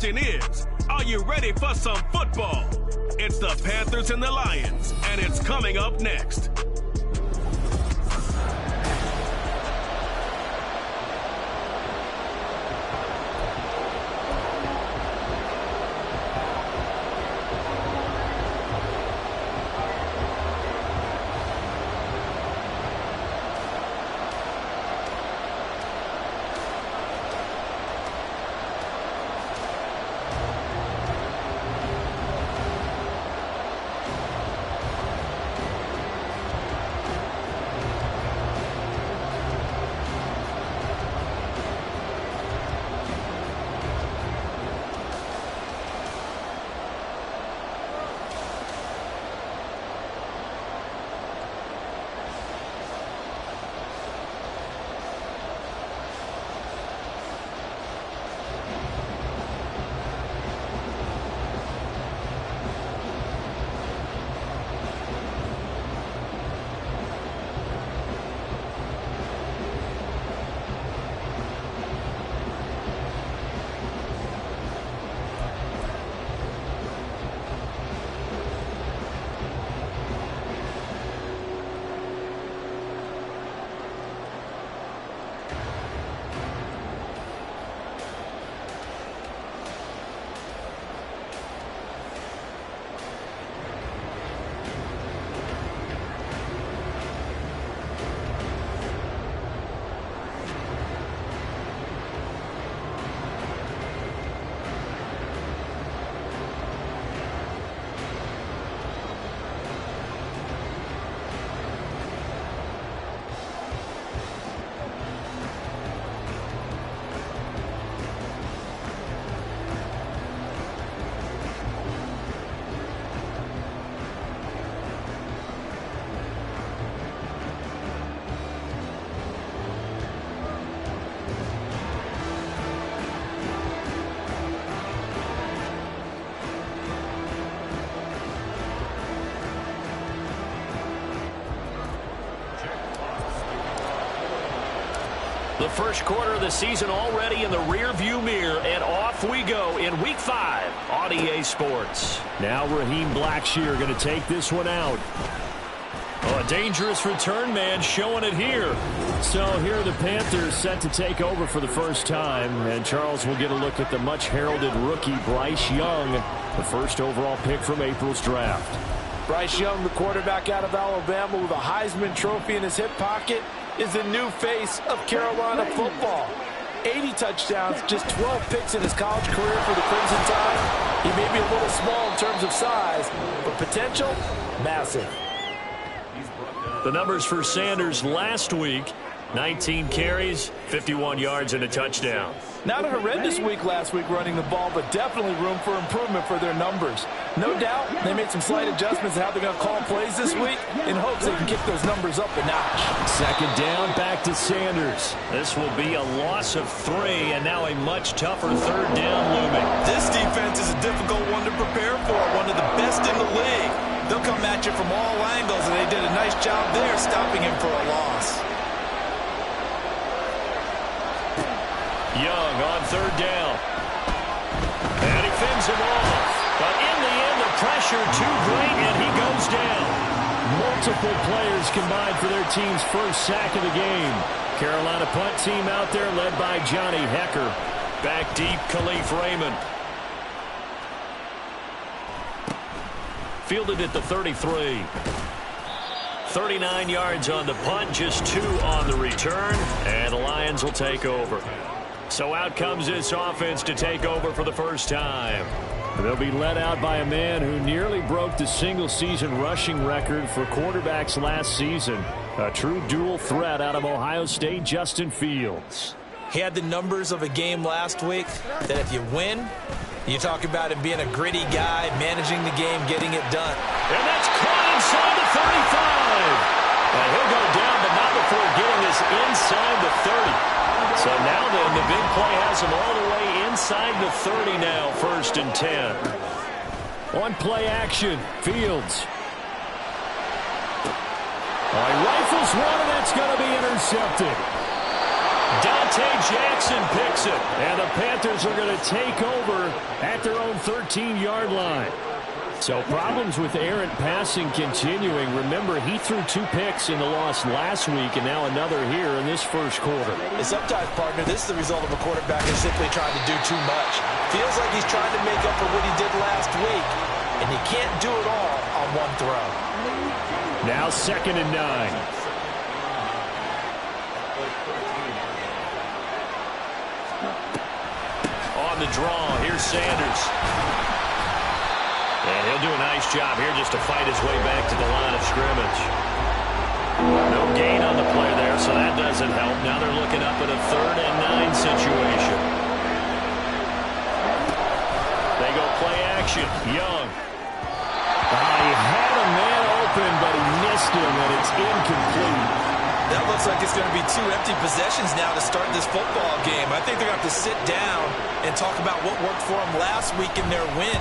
question is, are you ready for some football? It's the Panthers and the Lions, and it's coming up next. The first quarter of the season already in the rearview mirror, and off we go in Week 5 on EA Sports. Now Raheem Blackshear going to take this one out. Oh, a dangerous return man showing it here. So here are the Panthers set to take over for the first time, and Charles will get a look at the much-heralded rookie Bryce Young, the first overall pick from April's draft. Bryce Young, the quarterback out of Alabama with a Heisman Trophy in his hip pocket, is the new face of Carolina football. 80 touchdowns, just 12 picks in his college career for the Crimson Tide. He may be a little small in terms of size, but potential, massive. The numbers for Sanders last week: 19 carries, 51 yards, and a touchdown. Not a horrendous week last week running the ball, but definitely room for improvement for their numbers. No doubt they made some slight adjustments to how they're going to call plays this week in hopes they can kick those numbers up a notch. Second down, back to Sanders. This will be a loss of 3, and now a much tougher third down looming. This defense is a difficult one to prepare for, one of the best in the league. They'll come at you from all angles, and they did a nice job there stopping him for a loss. Young on third down. And he fends him off. But in the end, the pressure too great, and he goes down. Multiple players combined for their team's first sack of the game. Carolina punt team out there led by Johnny Hecker. Back deep, Khalif Raymond. Fielded at the 33. 39 yards on the punt, just 2 on the return, and the Lions will take over. So out comes this offense to take over for the first time. They'll be led out by a man who nearly broke the single-season rushing record for quarterbacks last season. A true dual threat out of Ohio State, Justin Fields. He had the numbers of a game last week that if you win, you talk about him being a gritty guy, managing the game, getting it done. And that's caught inside the 35. And he'll go down, but not before getting this inside the 30. So now then, the big play has him all the way inside the 30 now, 1st and 10. On play action, Fields. He rifles one, and that's going to be intercepted. Dante Jackson picks it, and the Panthers are going to take over their own 13-yard line. So problems with errant passing continuing. Remember, he threw 2 picks in the loss last week and now another here in this first quarter. And sometimes, partner, this is the result of a quarterback who's simply trying to do too much. Feels like he's trying to make up for what he did last week, and you can't do it all on one throw. Now 2nd and 9. On the draw, here's Sanders. And he'll do a nice job here just to fight his way back to the line of scrimmage. No gain on the play there, so that doesn't help. Now they're looking up at a 3rd and 9 situation. They go play action. Young. He had a man open, but he missed him, and it's incomplete. That looks like it's going to be 2 empty possessions now to start this football game. I think they're going to have to sit down and talk about what worked for them last week in their win.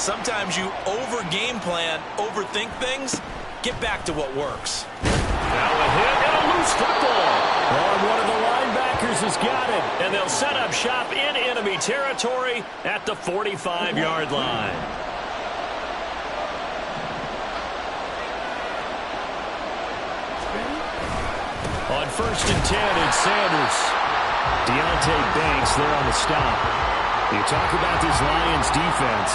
Sometimes you over-game plan, overthink things. Get back to what works. Now a hit and a loose football. And one of the linebackers has got it. And they'll set up shop in enemy territory at the 45-yard line. On 1st and 10, it's Sanders. Deontay Banks there on the stop. You talk about this Lions defense.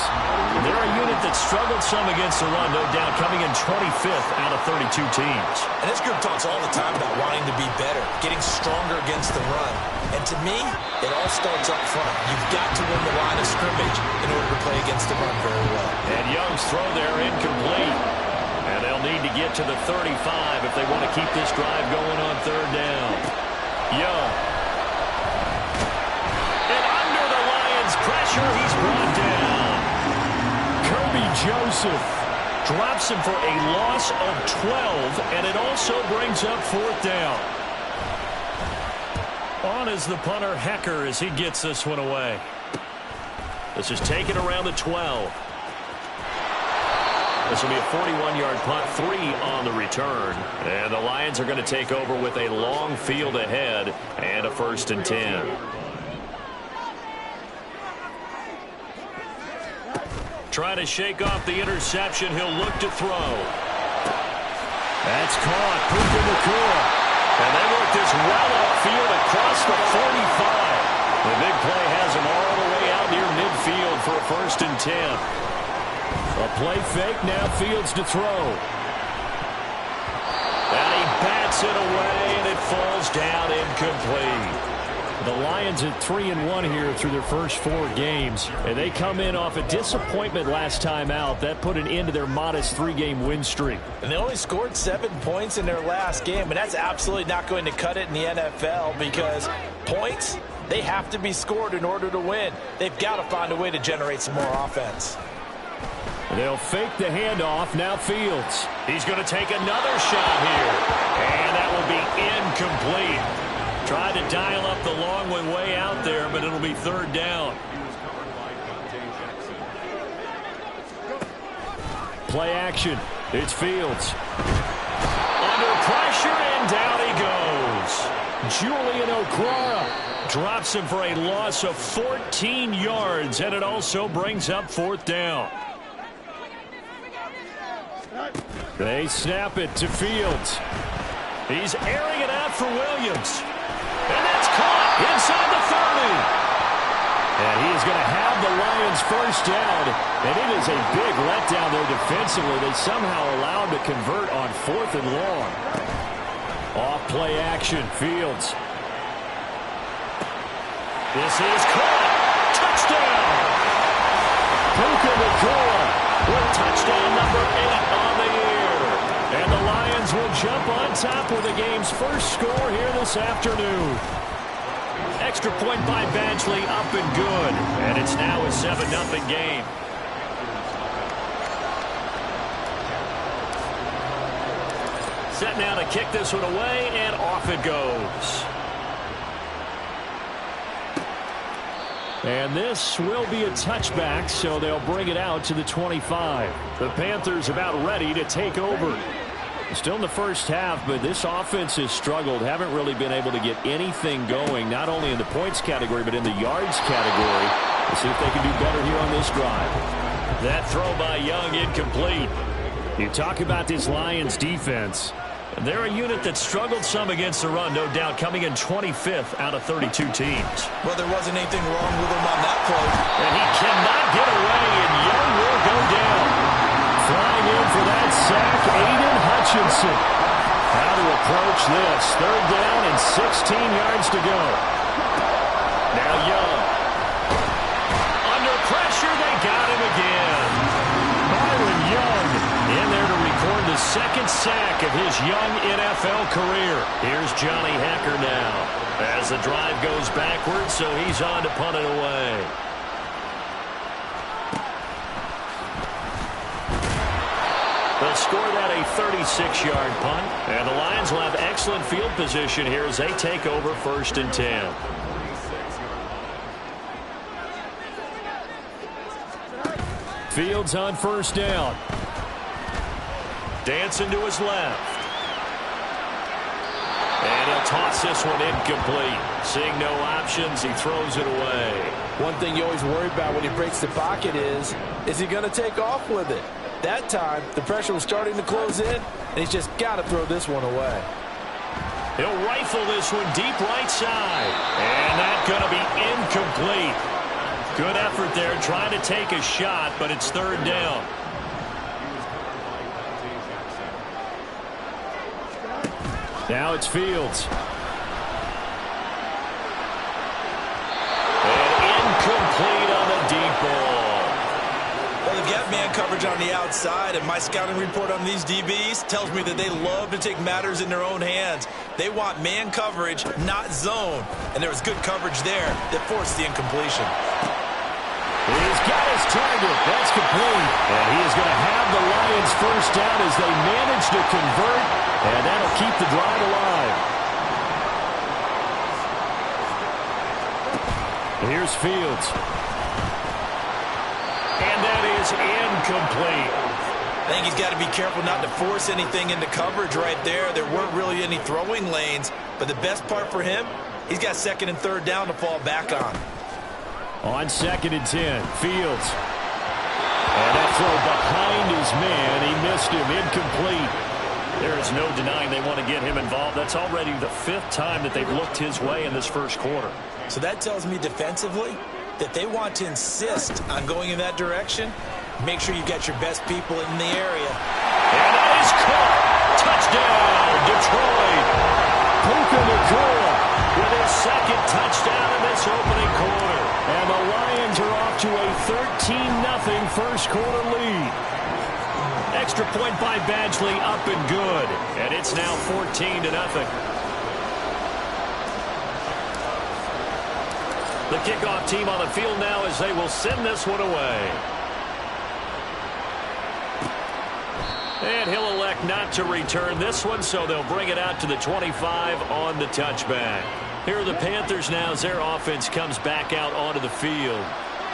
They're a unit that struggled some against the run, no doubt, coming in 25th out of 32 teams. And this group talks all the time about wanting to be better, getting stronger against the run. And to me, it all starts up front. You've got to win the line of scrimmage in order to play against the run very well. And Young's throw there incomplete. And they'll need to get to the 35 if they want to keep this drive going on 3rd down. Young. And under the Lions' pressure, he's brought down. Kirby Joseph drops him for a loss of 12, and it also brings up 4th down. On is the punter, Hecker, as he gets this one away. This is taken around the 12. This will be a 41-yard punt, 3 on the return. And the Lions are going to take over with a long field ahead and a 1st and 10. Trying to shake off the interception. He'll look to throw. That's caught. Puka Nacua. And they work this well upfield across the 45. The big play has him all the way out near midfield for a 1st and 10. A play fake, now Fields to throw. And he bats it away, and it falls down incomplete. The Lions at 3-1 here through their first 4 games. And they come in off a disappointment last time out. That put an end to their modest 3-game win streak. And they only scored 7 points in their last game, and that's absolutely not going to cut it in the NFL because points, they have to be scored in order to win. They've got to find a way to generate some more offense. They'll fake the handoff. Now Fields. He's going to take another shot here. And that will be incomplete. Tried to dial up the long one way out there, but it'll be 3rd down. Play action. It's Fields. Under pressure, and down he goes. Julian Okwara drops him for a loss of 14 yards, and it also brings up 4th down. They snap it to Fields. He's airing it out for Williams. And that's caught inside the 30. And he is going to have the Lions' 1st down. And it is a big letdown there defensively. They somehow allowed to convert on 4th and long. Off play action, Fields. This is caught. Touchdown. Puka Nacua with touchdown number 8 on the year. And the Lions will jump on top with the game's first score here this afternoon. Extra point by Badgley, up and good. And it's now a 7-0 game. Set now to kick this one away, and off it goes. And this will be a touchback, so they'll bring it out to the 25. The Panthers about ready to take over. Still in the first half, but this offense has struggled. Haven't really been able to get anything going, not only in the points category, but in the yards category. We'll see if they can do better here on this this drive. That throw by Young incomplete. You talk about this Lions defense. They're a unit that struggled some against the run, no doubt, coming in 25th out of 32 teams. Well, there wasn't anything wrong with him on that play. And he cannot get away, and Young will go down. Flying in for that sack, Aiden Hutchinson. How to approach this. 3rd down and 16 yards to go. Now Young. Under pressure, they got him again. Byron Young in there to record the 2nd sack of his young NFL career. Here's Johnny Hekker now as the drive goes backwards, so he's on to punt it away. They'll score that a 36-yard punt, and the Lions will have excellent field position here as they take over 1st and 10. Fields on 1st down. Dancing to his left. And he'll toss this one incomplete. Seeing no options, he throws it away. One thing you always worry about when he breaks the pocket is he going to take off with it? That time, the pressure was starting to close in, and he's just got to throw this one away. He'll rifle this one deep right side. And that's going to be incomplete. Good effort there, trying to take a shot, but it's 3rd down. Now it's Fields. And incomplete on the deep ball. Well, they've got man coverage on the outside, and my scouting report on these DBs tells me that they love to take matters in their own hands. They want man coverage, not zone. And there was good coverage there that forced the incompletion. He's got his target. That's complete. And he is going to have the Lions 1st down as they manage to convert. And that'll keep the drive alive. Here's Fields. And that is incomplete. I think he's got to be careful not to force anything into coverage right there. There weren't really any throwing lanes. But the best part for him, he's got 2nd and 3rd down to fall back on. On 2nd and 10, Fields. And that throw behind his man. He missed him. Incomplete. There is no denying they want to get him involved. That's already the 5th time that they've looked his way in this 1st quarter. So that tells me defensively that they want to insist on going in that direction. Make sure you get your best people in the area. And that is caught. Touchdown, Detroit. Puka Nacua with his 2nd touchdown in this opening quarter. And the Lions are off to a 13-0 1st quarter lead. Extra point by Badgley, up and good. And it's now 14-0. The kickoff team on the field now as they will send this one away. And he'll elect not to return this one, so they'll bring it out to the 25 on the touchback. Here are the Panthers now as their offense comes back out onto the field.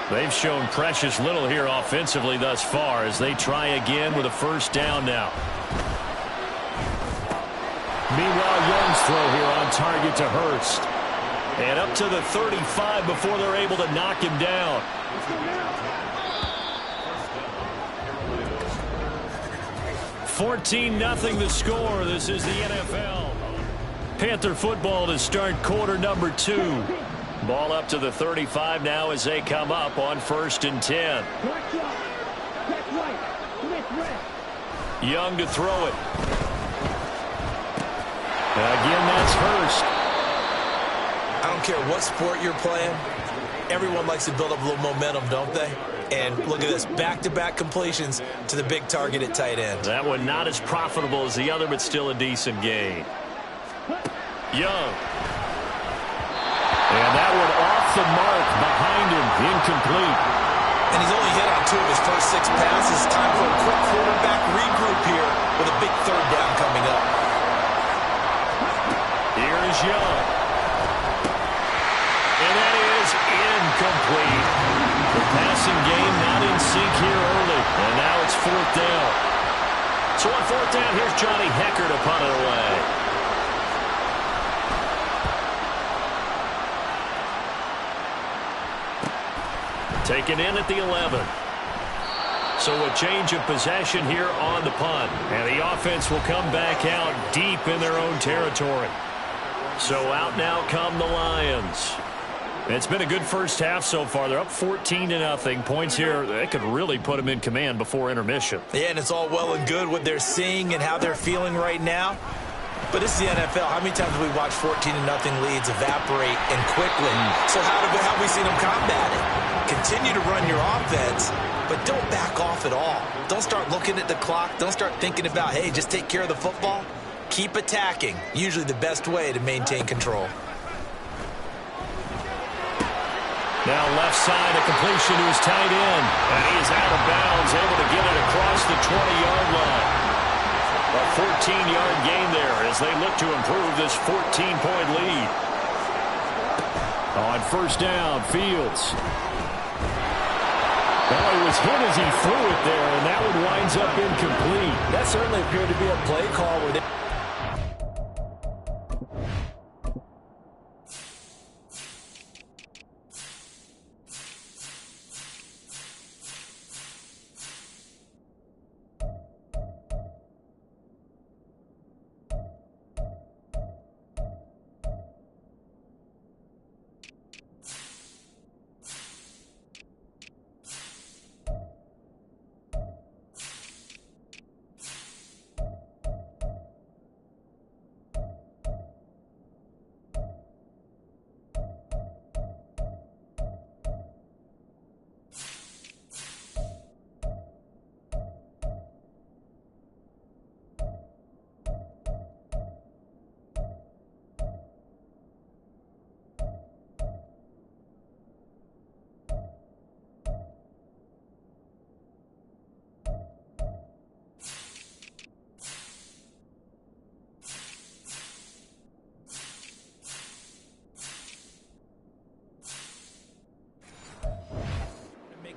They've shown precious little here offensively thus far as they try again with a 1st down now. Meanwhile, Young's throw here on target to Hurst. And up to the 35 before they're able to knock him down. (14-0) the score. This is the NFL. Panther football to start quarter number 2. Ball up to the 35 now as they come up on 1st and 10. Young to throw it. Again, that's Hurst. I don't care what sport you're playing. Everyone likes to build up a little momentum, don't they? And look at this, back-to-back completions to the big target at tight end. That one not as profitable as the other, but still a decent gain. Young. And that one off the mark behind him, incomplete. And he's only hit on 2 of his first 6 passes. Time for a quick quarterback regroup here with a big 3rd down coming up. Here is Young. And that is incomplete. The passing game not in sync here early. And now it's 4th down. So on 4th down, here's Johnny Hekker to punt it away. Taken in at the 11. So a change of possession here on the punt. And the offense will come back out deep in their own territory. So out now come the Lions. It's been a good first half so far. They're up 14-0. Points here, they could really put them in command before intermission. Yeah, and it's all well and good what they're seeing and how they're feeling right now. But this is the NFL. How many times have we watched 14-0 leads evaporate and quickly? So how have we seen them combat it? Continue to run your offense, but don't back off at all. Don't start looking at the clock. Don't start thinking about, hey, just take care of the football. Keep attacking. Usually the best way to maintain control. Now left side, a completion to his tight end. And he is out of bounds, able to get it across the 20-yard line. A 14-yard gain there as they look to improve this 14-point lead. On first down, Fields. Well, he was hit as he threw it there, and that one winds up incomplete. That certainly appeared to be a play call where they...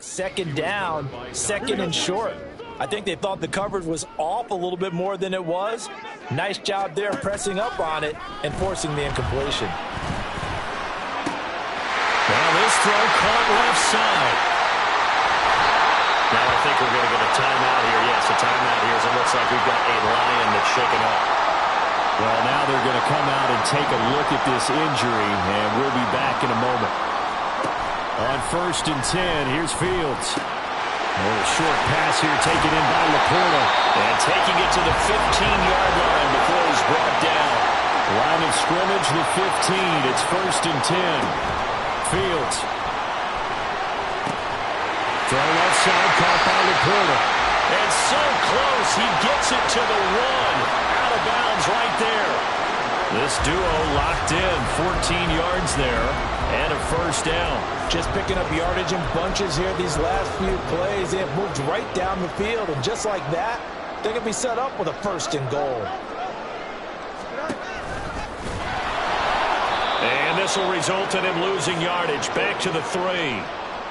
Second down, second and short. I think they thought the coverage was off a little bit more than it was. Nice job there pressing up on it and forcing the incompletion. Now this throw caught left side. Now I think we're going to get a timeout here. Yes, a timeout here as it looks like we've got a Lion that's shaken up. Well, now they're going to come out and take a look at this injury, and we'll be back in a moment. On first and 10, here's Fields. A little short pass here taken in by Laporta. And taking it to the 15-yard line before he's brought down. Line of scrimmage, the 15. It's first and 10. Fields. Throw left side, caught by Laporta. And so close, he gets it to the 1. Out of bounds right there. This duo locked in, 14 yards there, and a first down. Just picking up yardage in bunches here these last few plays. They have moved right down the field, and just like that, they're going to be set up with a first and goal. And this will result in him losing yardage. Back to the 3.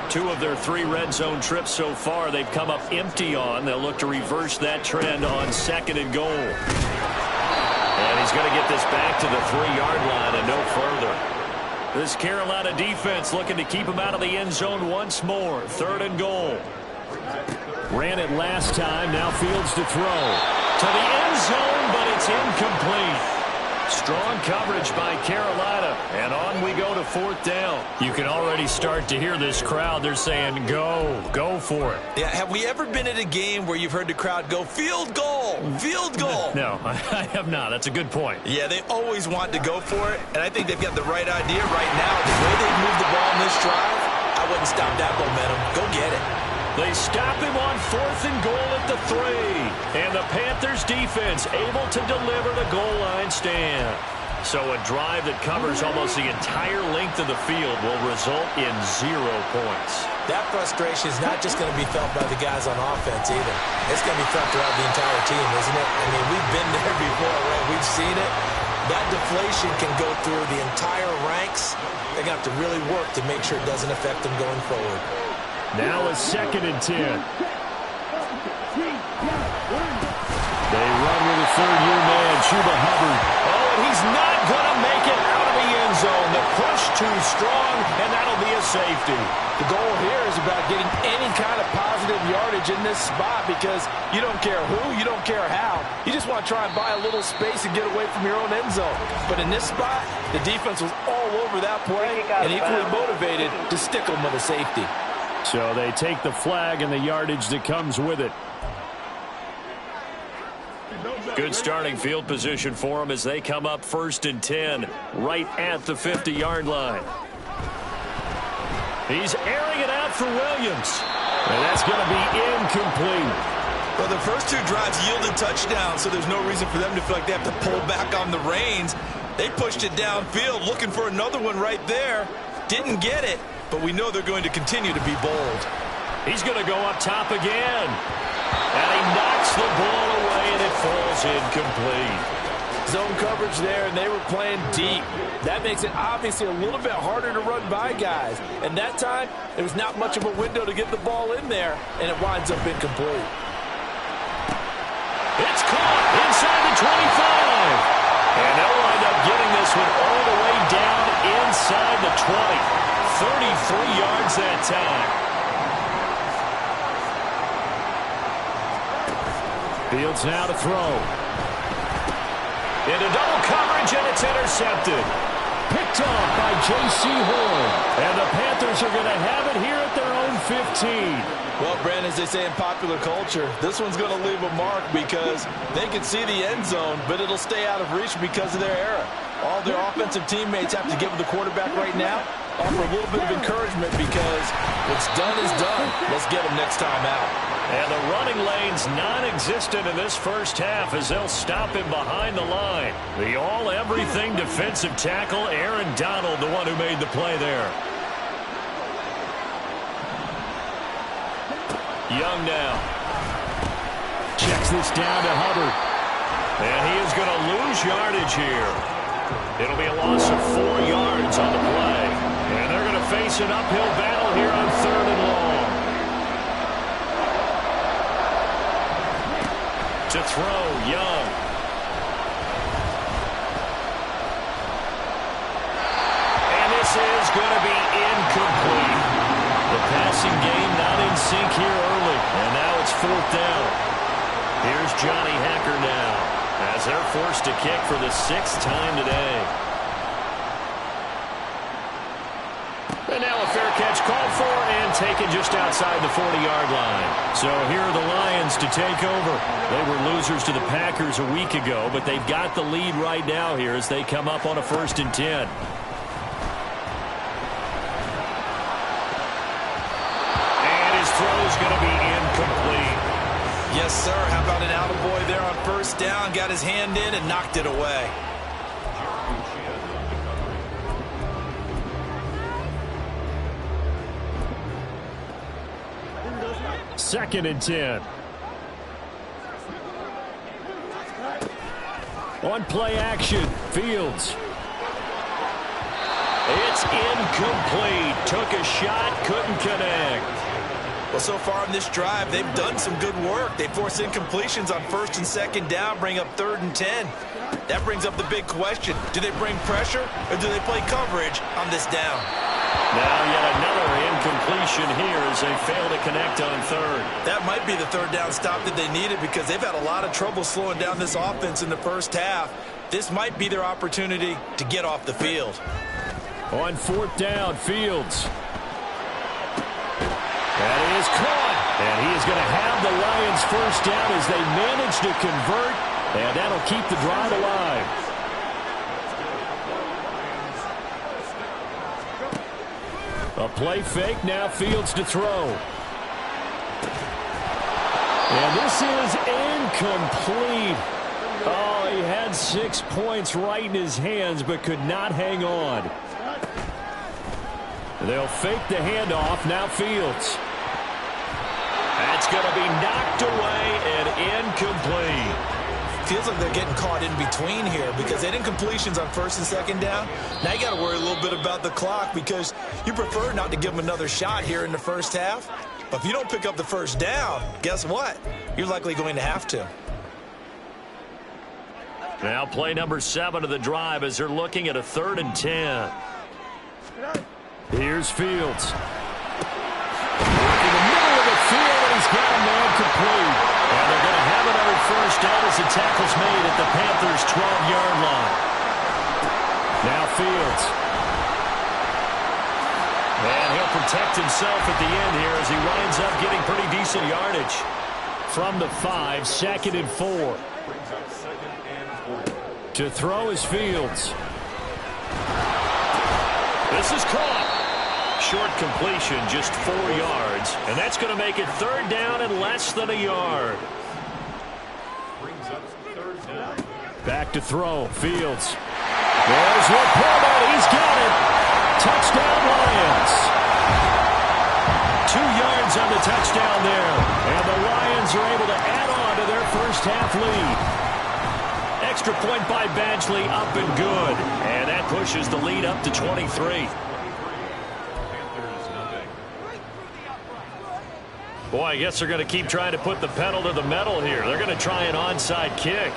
2 of their 3 red zone trips so far, they've come up empty on. They'll look to reverse that trend on second and goal. And he's going to get this back to the 3-yard line and no further. This Carolina defense looking to keep him out of the end zone once more. Third and goal. Ran it last time. Now Fields to throw. To the end zone, but it's incomplete. Strong coverage by Carolina. And on we go to fourth down. You can already start to hear this crowd. They're saying, go for it. Yeah, have we ever been at a game where you've heard the crowd go, field goal, field goal? No, I have not. That's a good point. Yeah, they always want to go for it, and I think they've got the right idea right now. The way they've moved the ball in this drive, I wouldn't stop that momentum. Go get it. They stop him on fourth and goal at the 3. And the Panthers defense able to deliver the goal line stand. So a drive that covers almost the entire length of the field will result in 0 points. That frustration is not just going to be felt by the guys on offense either. It's going to be felt throughout the entire team, isn't it? I mean, we've been there before, right? We've seen it. That deflation can go through the entire ranks. They're going to have to really work to make sure it doesn't affect them going forward. Now a second and 10. They run with a third-year man, Chuba Hubbard. Oh, and he's not going to make it out of the end zone. The push too strong, and that'll be a safety. The goal here is about getting any kind of positive yardage in this spot because you don't care who, you don't care how. You just want to try and buy a little space and get away from your own end zone. But in this spot, the defense was all over that play and equally motivated to stick them with a safety. So they take the flag and the yardage that comes with it. Good starting field position for them as they come up 1st and 10 right at the 50-yard line. He's airing it out for Williams. And that's going to be incomplete. Well, the first 2 drives yielded touchdowns, so there's no reason for them to feel like they have to pull back on the reins. They pushed it downfield, looking for another one right there. Didn't get it, but we know they're going to continue to be bold. He's going to go up top again. And he knocks the ball away, and it falls incomplete. Zone coverage there, and they were playing deep. That makes it obviously a little bit harder to run by guys. And that time, there was not much of a window to get the ball in there, and it winds up incomplete. It's caught inside the 25. And they'll wind up getting this one all the way down inside the 20. 33 yards that time. Fields now to throw. Into double coverage, and it's intercepted. Picked off by J.C. Horn. And the Panthers are going to have it here at their own 15. Well, Brandon, as they say in popular culture, this one's going to leave a mark because they can see the end zone, but it'll stay out of reach because of their error. All their offensive teammates have to give the quarterback right now, offer a little bit of encouragement because what's done is done. Let's get them next time out. And the running lane's non-existent in this first half as they'll stop him behind the line. The all-everything defensive tackle, Aaron Donald, the one who made the play there. Young now. Checks this down to Hubbard. And he is going to lose yardage here. It'll be a loss of 4 yards on the play. And they're going to face an uphill battle here on 3rd and long. To throw, Young. And this is going to be incomplete. The passing game not in sync here early. And now it's 4th down. Here's Johnny Hekker now as they're forced to kick for the 6th time today. And now a fair catch called for and taken just outside the 40-yard line. So here are the Lions to take over. They were losers to the Packers a week ago, but they've got the lead right now here as they come up on a 1st and 10. And his throw's going to be incomplete. Yes, sir. How about an attaboy there on 1st down? Got his hand in and knocked it away. Second and 10. On play action, Fields. It's incomplete. Took a shot, couldn't connect. Well, so far in this drive, they've done some good work. They force incompletions on 1st and 2nd down, bring up 3rd and 10. That brings up the big question. Do they bring pressure or do they play coverage on this down? Now yet another incompletion here as they fail to connect on 3rd. That might be the 3rd down stop that they needed because they've had a lot of trouble slowing down this offense in the first half. This might be their opportunity to get off the field. On 4th down, Fields. That is caught. And he is going to have the Lions 1st down as they manage to convert. And that'll keep the drive alive. A play fake, now Fields to throw. And this is incomplete. Oh, he had 6 points right in his hands, but could not hang on. They'll fake the handoff, now Fields. That's going to be knocked away and incomplete. Feels like they're getting caught in between here because they had incompletions on 1st and 2nd down. Now you got to worry a little bit about the clock because you prefer not to give them another shot here in the first half. But if you don't pick up the 1st down, guess what? You're likely going to have to. Now play number 7 of the drive as they're looking at a 3rd and 10. Here's Fields. In the middle of the field, and he's got a man complete. And they're going to have another first down as the tackle's made at the Panthers' 12-yard line. Now Fields. And he'll protect himself at the end here as he winds up getting pretty decent yardage. From the 5, 2nd and 4. To throw is Fields. This is caught. Short completion, just 4 yards. And that's going to make it 3rd down and less than a yard. Back to throw. Fields. There's Laporta. He's got it. Touchdown, Lions. 2 yards on the touchdown there. And the Lions are able to add on to their first half lead. Extra point by Badgley, up and good. And that pushes the lead up to 23. Boy, I guess they're going to keep trying to put the pedal to the metal here. They're going to try an onside kick.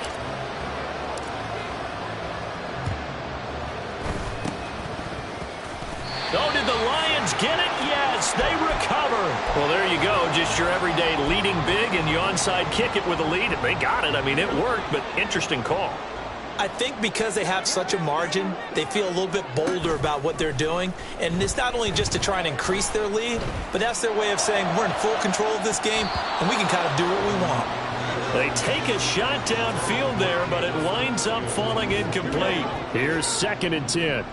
Oh, did the Lions get it? Yes, they recover. Well, there you go. Just your everyday leading big, and you onside kick it with a lead. They got it. I mean, it worked, but interesting call. I think because they have such a margin, they feel a little bit bolder about what they're doing. And it's not only just to try and increase their lead, but that's their way of saying we're in full control of this game, and we can kind of do what we want. They take a shot downfield there, but it winds up falling incomplete. Here's 2nd and 10.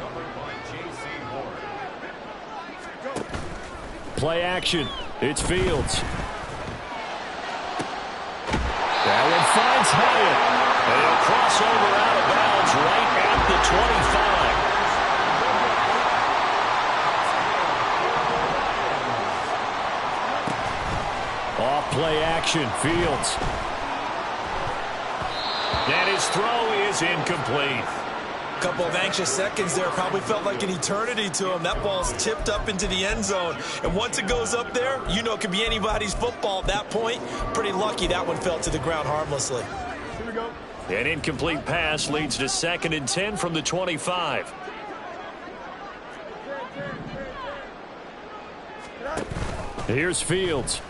Play action. It's Fields. That one finds Hyatt. And he'll cross over out of bounds right at the 25. Off play action. Fields. And his throw is incomplete. A couple of anxious seconds there. Probably felt like an eternity to him. That ball's tipped up into the end zone. And once it goes up there, you know it could be anybody's football at that point. Pretty lucky that one fell to the ground harmlessly. Here we go. An incomplete pass leads to 2nd and 10 from the 25. Here's Fields.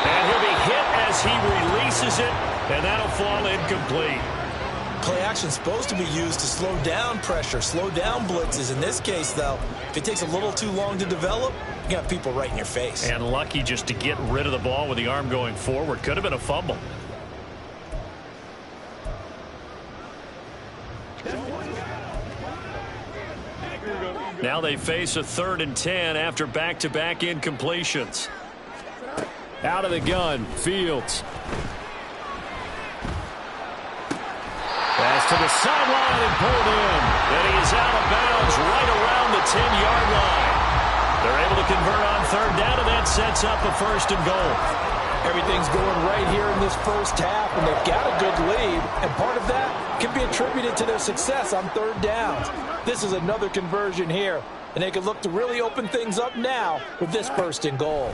And he'll be hit as he releases it, and that'll fall incomplete. Play action's supposed to be used to slow down pressure, slow down blitzes. In this case, though, if it takes a little too long to develop, you got people right in your face. And lucky just to get rid of the ball with the arm going forward. Could have been a fumble. Now they face a 3rd and 10 after back-to-back incompletions. Out of the gun, Fields. Pass to the sideline and pulled in. And he is out of bounds right around the 10-yard line. They're able to convert on 3rd down, and that sets up a 1st and goal. Everything's going right here in this first half, and they've got a good lead. And part of that can be attributed to their success on 3rd downs. This is another conversion here, and they can look to really open things up now with this 1st and goal.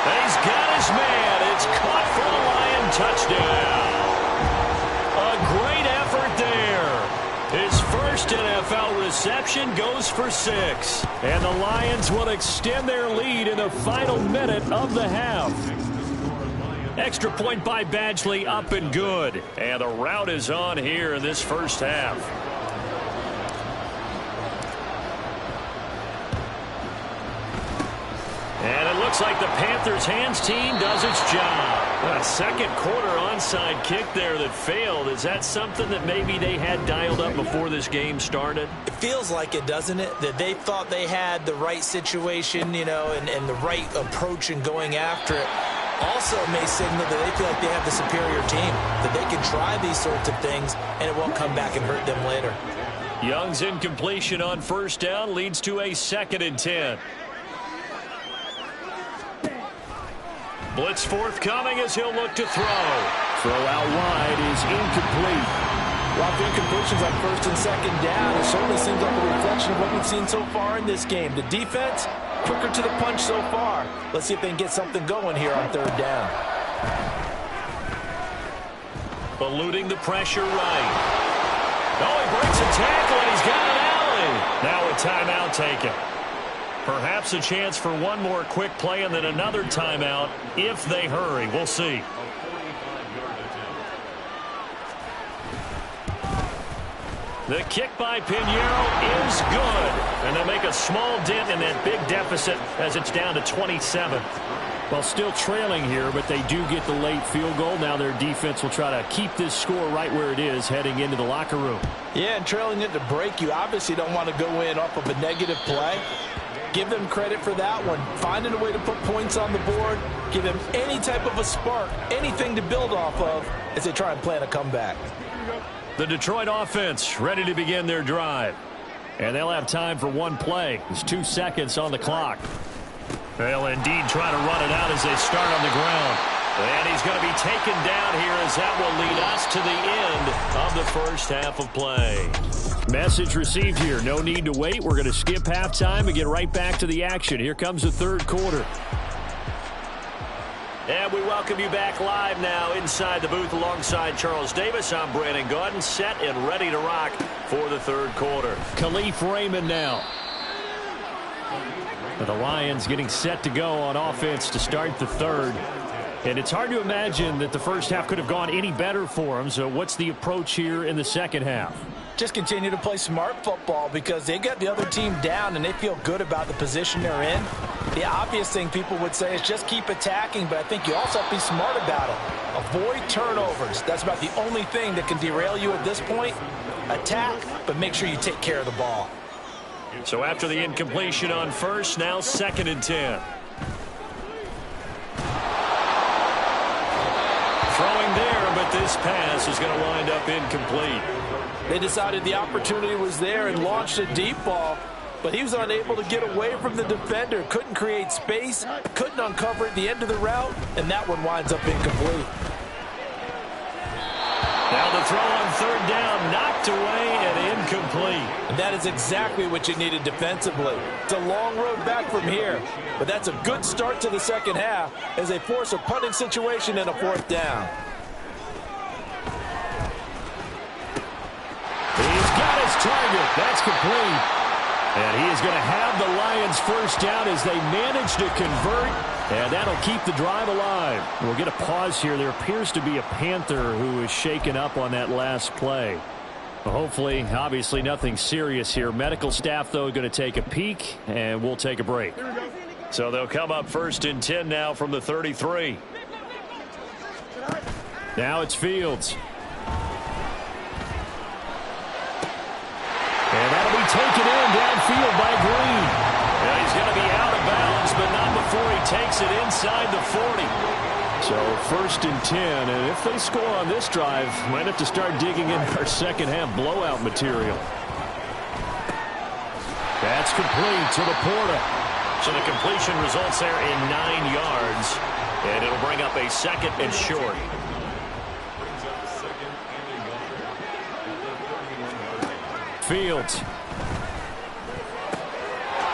And he's got his man. It's caught for the Lion touchdown. A great effort there. His first NFL reception goes for 6. And the Lions will extend their lead in the final minute of the half. Extra point by Badgley, up and good. And the route is on here in this first half. And it looks like the Panthers' hands team does its job. A 2nd quarter onside kick there that failed. Is that something that maybe they had dialed up before this game started? It feels like it, doesn't it? That they thought they had the right situation, you know, and the right approach in going after it. Also may signal that they feel like they have the superior team, that they can try these sorts of things, and it won't come back and hurt them later. Young's incompletion on 1st down leads to a 2nd and 10. Blitz forthcoming as he'll look to throw. Throw out wide is incomplete. While the incompletions on 1st and 2nd down, it certainly seems like a reflection of what we've seen so far in this game. The defense, quicker to the punch so far. Let's see if they can get something going here on 3rd down. Eluding the pressure right. Oh, he breaks a tackle, and he's got an alley. Now a timeout taken. Perhaps a chance for one more quick play and then another timeout if they hurry. We'll see. The kick by Pinheiro is good. And they'll make a small dent in that big deficit as it's down to 27. Well, still trailing here, but they do get the late field goal. Now their defense will try to keep this score right where it is heading into the locker room. Yeah, and trailing it to break, you obviously don't want to go in off of a negative play. Give them credit for that one. Finding a way to put points on the board. Give them any type of a spark, anything to build off of as they try and plan a comeback. The Detroit offense ready to begin their drive. And they'll have time for one play. There's 2 seconds on the clock. They'll indeed try to run it out as they start on the ground. And he's going to be taken down here as that will lead us to the end of the first half of play. Message received here. No need to wait. We're going to skip halftime and get right back to the action. Here comes the third quarter. And we welcome you back live now inside the booth alongside Charles Davis. I'm Brandon Gaudin, set and ready to rock for the third quarter. Khalif Raymond now. The Lions getting set to go on offense to start the third. And it's hard to imagine that the first half could have gone any better for them. So what's the approach here in the second half? Just continue to play smart football because they got the other team down and they feel good about the position they're in. The obvious thing people would say is just keep attacking, but I think you also have to be smart about it. Avoid turnovers. That's about the only thing that can derail you at this point. Attack, but make sure you take care of the ball. So after the incompletion on first, now 2nd and 10. Throwing there, but this pass is going to wind up incomplete. They decided the opportunity was there and launched a deep ball, but he was unable to get away from the defender. Couldn't create space, couldn't uncover at the end of the route, and that one winds up incomplete. Now the throw on 3rd down, knocked away and incomplete. And that is exactly what you needed defensively. It's a long road back from here, but that's a good start to the second half as they force a punting situation and a 4th down. He's got his target. That's complete. And he is going to have the Lions first down as they manage to convert. And that'll keep the drive alive. We'll get a pause here. There appears to be a Panther who is shaken up on that last play. Well, hopefully, obviously, nothing serious here. Medical staff, though, going to take a peek, and we'll take a break. So they'll come up 1st and 10 now from the 33. Now it's Fields. And that'll be taken in downfield by Green. Now he's going to be out of bounds, but not before he takes it inside the 40. So 1st and 10, and if they score on this drive, might have to start digging in our second half blowout material. That's complete to Laporta. So the completion results there in 9 yards, and it'll bring up a 2nd and short. Fields.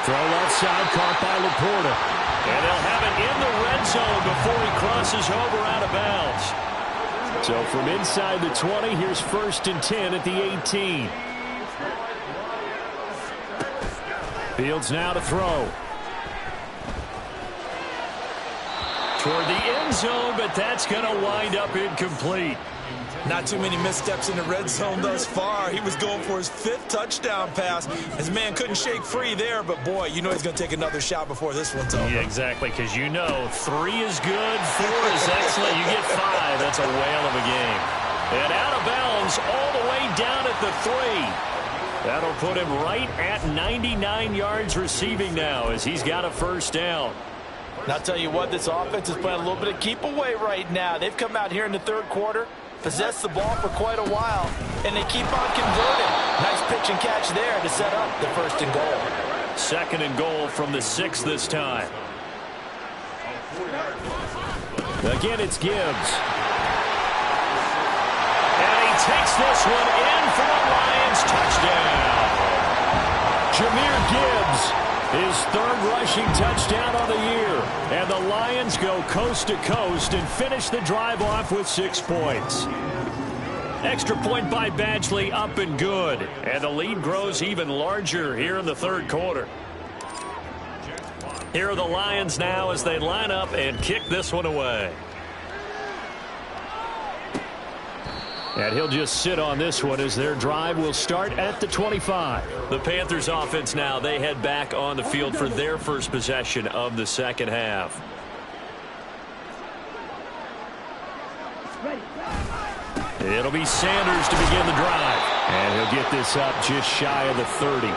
Throw left side, caught by Laporta. And they'll have it in the red zone before he crosses over out of bounds. So from inside the 20, here's 1st and 10 at the 18. Fields now to throw. Toward the end zone, but that's going to wind up incomplete. Not too many missteps in the red zone thus far. He was going for his 5th touchdown pass. His man couldn't shake free there, but boy, you know he's going to take another shot before this one's over. Yeah, exactly, because you know 3 is good, 4 is excellent. You get 5, that's a whale of a game. And out of bounds all the way down at the 3. That'll put him right at 99 yards receiving now as he's got a 1st down. And I'll tell you what, this offense is playing a little bit of keep away right now. They've come out here in the 3rd quarter, possessed the ball for quite a while, and they keep on converting. Nice pitch and catch there to set up the 1st and goal. 2nd and goal from the 6 this time. Again, it's Gibbs. And he takes this one in for the Lions touchdown. Jahmyr Gibbs His third rushing touchdown of the year. And the Lions go coast to coast and finish the drive off with 6 points. Extra point by Badgley, up and good. And the lead grows even larger here in the third quarter. Here are the Lions now as they line up and kick this one away. And he'll just sit on this one as their drive will start at the 25. The Panthers offense now, they head back on the field for their first possession of the second half. It'll be Sanders to begin the drive. And he'll get this up just shy of the 30.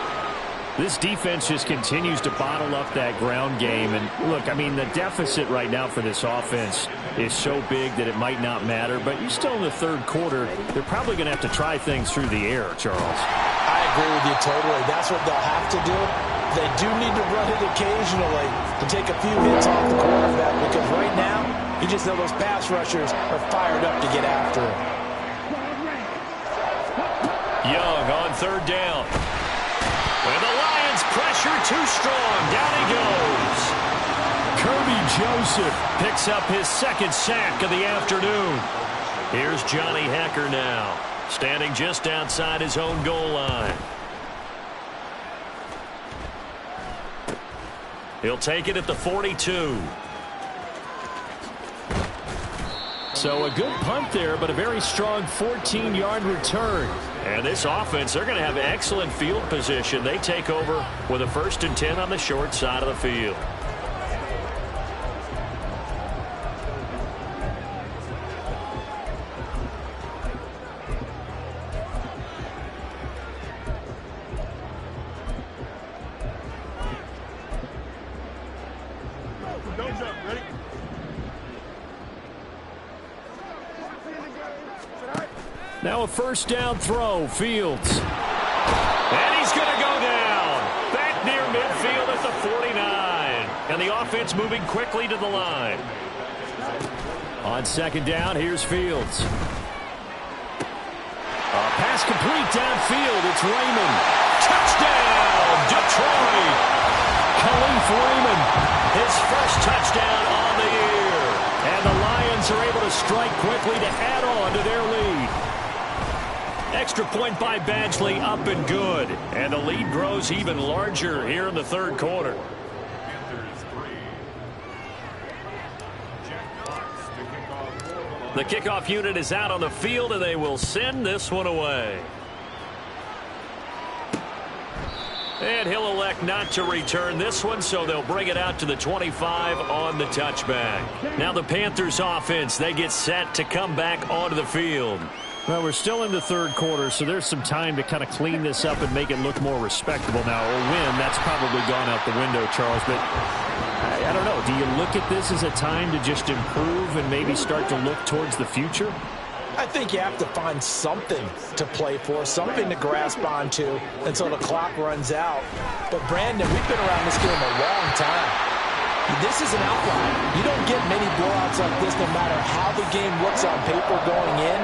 This defense just continues to bottle up that ground game. And look, I mean, the deficit right now for this offense is so big that it might not matter. But you're still in the third quarter. They're probably going to have to try things through the air, Charles. I agree with you totally. That's what they'll have to do. They do need to run it occasionally to take a few hits off the quarterback, because right now, you just know those pass rushers are fired up to get after him. Young on third down. And the Lions pressure too strong. Down he goes. Kirby Joseph Picks up his second sack of the afternoon. Here's Johnny Hekker now, standing just outside his own goal line. He'll take it at the 42. So a good punt there, but a very strong 14-yard return. And this offense, they're going to have excellent field position. They take over with a 1st and 10 on the short side of the field. Now a first down throw, Fields. And he's going to go down. Back near midfield at the 49. And the offense moving quickly to the line. On second down, here's Fields. Pass complete downfield. It's Raymond. Touchdown, Detroit. Khalif Raymond. His first touchdown on the year. And the Lions are able to strike quickly to add on to their lead. Extra point by Badgley, up and good. And the lead grows even larger here in the third quarter. The kickoff unit is out on the field, and they will send this one away. And he'll elect not to return this one, so they'll bring it out to the 25 on the touchback. Now the Panthers offense, they get set to come back onto the field. Well, we're still in the third quarter, so there's some time to kind of clean this up and make it look more respectable. Now, a win, that's probably gone out the window, Charles, but I don't know. Do you look at this as a time to just improve and maybe start to look towards the future? I think you have to find something to play for, something to grasp onto until the clock runs out. But, Brandon, we've been around this game a long time. This is an outlier. You don't get many blowouts like this no matter how the game looks on paper going in.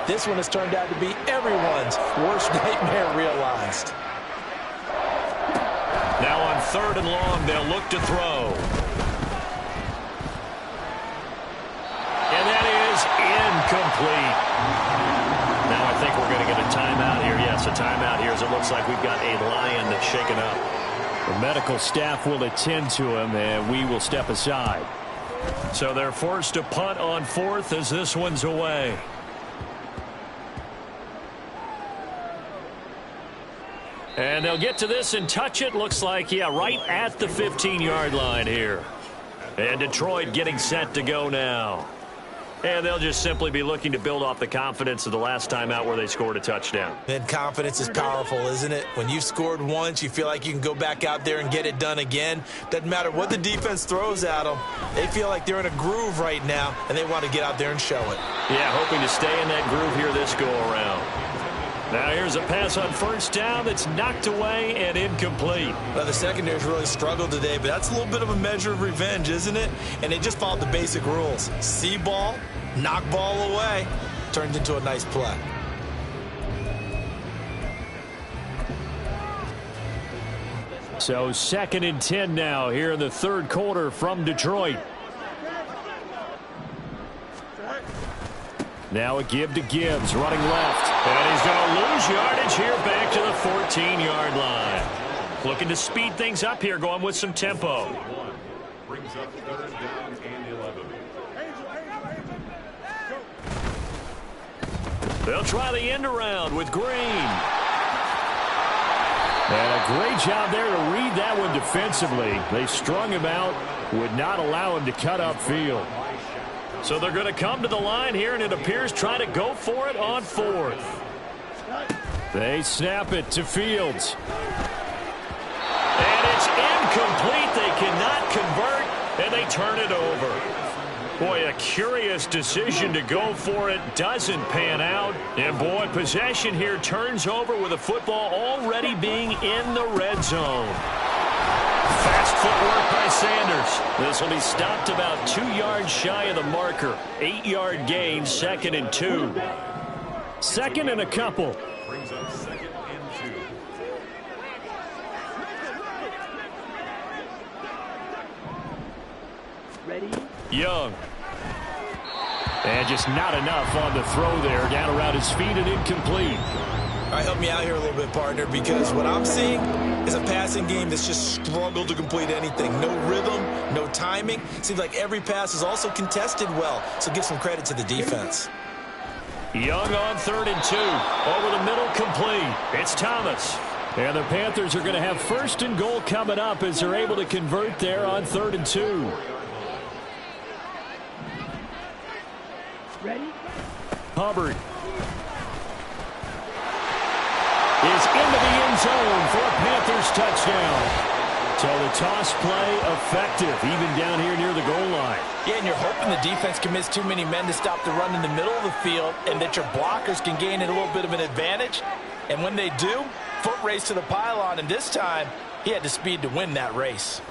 This one has turned out to be everyone's worst nightmare realized. Now on third and long, they'll look to throw. And that is incomplete. Now I think we're going to get a timeout here. Yes, a timeout here as it looks like we've got a Lion that's shaken up. The medical staff will attend to him, and we will step aside. So they're forced to punt on fourth as this one's away. And they'll get to this and touch it. Looks like, yeah, right at the 15-yard line here. And Detroit getting set to go now. And they'll just simply be looking to build off the confidence of the last time out where they scored a touchdown. And confidence is powerful, isn't it? When you've scored once, you feel like you can go back out there and get it done again. Doesn't matter what the defense throws at them. They feel like they're in a groove right now, and they want to get out there and show it. Yeah, hoping to stay in that groove here this go-around. Now here's a pass on first down that's knocked away and incomplete. Well, the secondary's really struggled today, but that's a little bit of a measure of revenge, isn't it? And they just followed the basic rules. See ball, knock ball away, turned into a nice play. So 2nd and 10 now here in the third quarter from Detroit. Now a give to Gibbs, running left. And he's going to lose yardage here back to the 14-yard line. Looking to speed things up here, going with some tempo. Brings up 3rd down and 11. They'll try the end around with Green. And a great job there to read that one defensively. They strung him out, would not allow him to cut upfield. So they're going to come to the line here, and it appears try to go for it on 4th. They snap it to Fields. And it's incomplete. They cannot convert, and they turn it over. Boy, a curious decision to go for it. Doesn't pan out. And, boy, possession here turns over with the football already being in the red zone. Fast footwork by Sanders. This will be stopped about 2 yards shy of the marker. 8-yard gain, 2nd and 2. 2nd and a couple. Brings up 2nd and 2. Ready? Young. And just not enough on the throw there. Down around his feet and incomplete. All right, help me out here a little bit, partner, because what I'm seeing is a passing game that's just struggled to complete anything. No rhythm, no timing. Seems like every pass is also contested well, so give some credit to the defense. Young on 3rd and 2. Over the middle, complete. It's Thomas. And the Panthers are going to have 1st and goal coming up as they're able to convert there on 3rd and 2. Ready? Hubbard is into the end zone for a Panthers touchdown. So the toss play effective, even down here near the goal line. Yeah, and you're hoping the defense commits too many men to stop the run in the middle of the field and that your blockers can gain a little bit of an advantage. And when they do, foot race to the pylon, and this time he had the speed to win that race.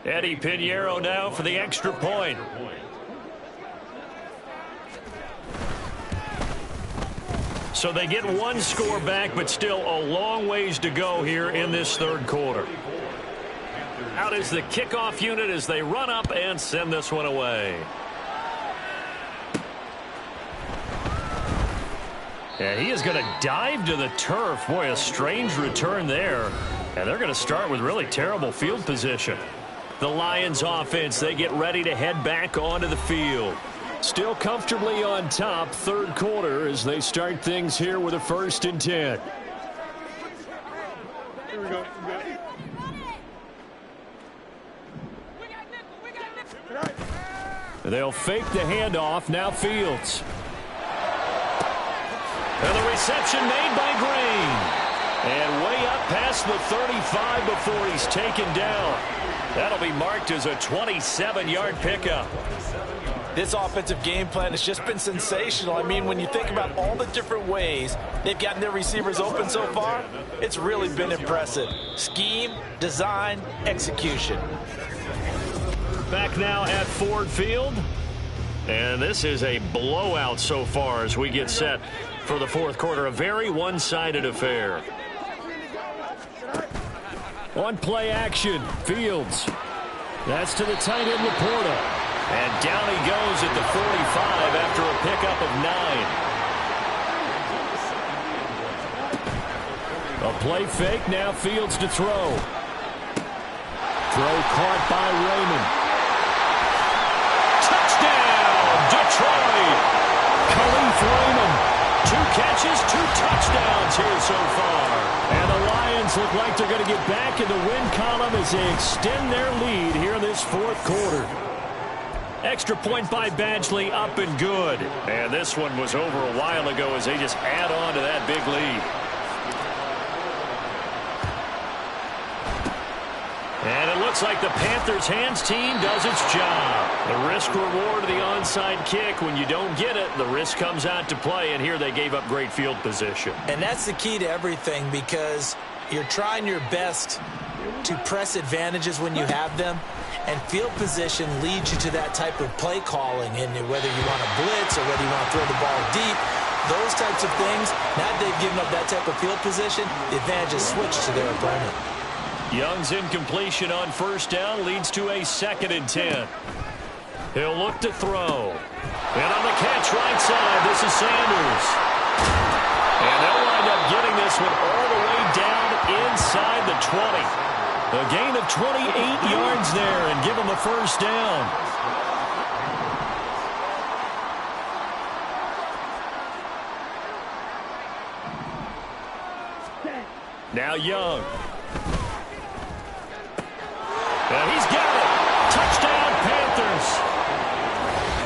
Eddie Pinheiro now for the extra point. So they get 1 score back, but still a long ways to go here in this third quarter. Out is the kickoff unit as they run up and send this one away. And he is going to dive to the turf. Boy, a strange return there. And they're going to start with really terrible field position. The Lions offense, they get ready to head back onto the field. Still comfortably on top, third quarter, as they start things here with a 1st and 10. Here we go. They'll fake the handoff. Now Fields. And the reception made by Green. And way up past the 35 before he's taken down. That'll be marked as a 27-yard pickup. This offensive game plan has just been sensational. I mean, when you think about all the different ways they've gotten their receivers open so far, it's really been impressive. Scheme, design, execution. Back now at Ford Field. And this is a blowout so far as we get set for the fourth quarter. A very one-sided affair. On play action, Fields. That's to the tight end, Laporta. And down he goes at the 45 after a pickup of 9. A play fake, now Fields to throw. Throw caught by Raymond. Touchdown, Detroit! Khalif Raymond. 2 catches, 2 touchdowns here so far. And the Lions look like they're going to get back in the win column as they extend their lead here in this fourth quarter. Extra point by Badgley, up and good. And this one was over a while ago as they just add on to that big lead. And it looks like the Panthers' hands team does its job. The risk-reward of the onside kick. When you don't get it, the risk comes out to play, and here they gave up great field position. And that's the key to everything, because you're trying your best to press advantages when you have them, And field position leads you to that type of play calling. And whether you want to blitz or whether you want to throw the ball deep, those types of things, now that they've given up that type of field position, the advantage is switched to their opponent. Young's incompletion on first down leads to a 2nd and 10. He'll look to throw. And on the catch right side, this is Sanders. And they'll wind up getting this one all the way down inside the 20. A gain of 28 yards there and give them the first down. Now Young. And he's got it. Touchdown, Panthers.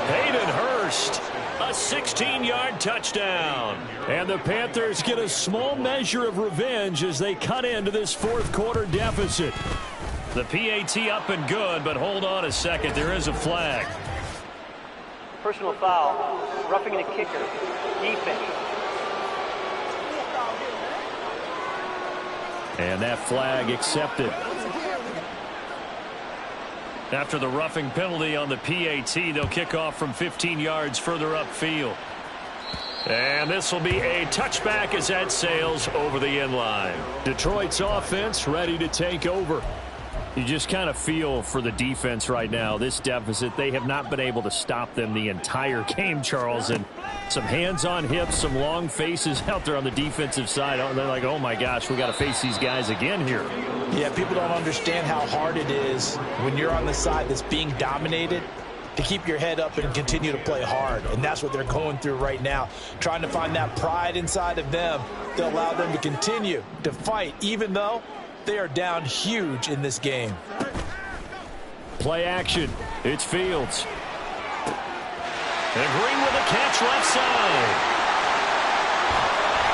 Hayden Hurst, a 16-yard touchdown. And the Panthers get a small measure of revenge as they cut into this fourth quarter deficit. The PAT up and good, but hold on a second. There is a flag. Personal foul, roughing the kicker, defense. And that flag accepted. After the roughing penalty on the PAT, they'll kick off from 15 yards further upfield. And this will be a touchback as that sails over the end line. Detroit's offense ready to take over. You just kind of feel for the defense right now. This deficit, they have not been able to stop them the entire game, Charles. And some hands on hips, some long faces out there on the defensive side. They're like, oh, my gosh, we got to face these guys again here. Yeah, people don't understand how hard it is when you're on the side that's being dominated to keep your head up and continue to play hard. And that's what they're going through right now, trying to find that pride inside of them to allow them to continue to fight, even though they are down huge in this game. Play action. It's Fields. And Green with a catch left side.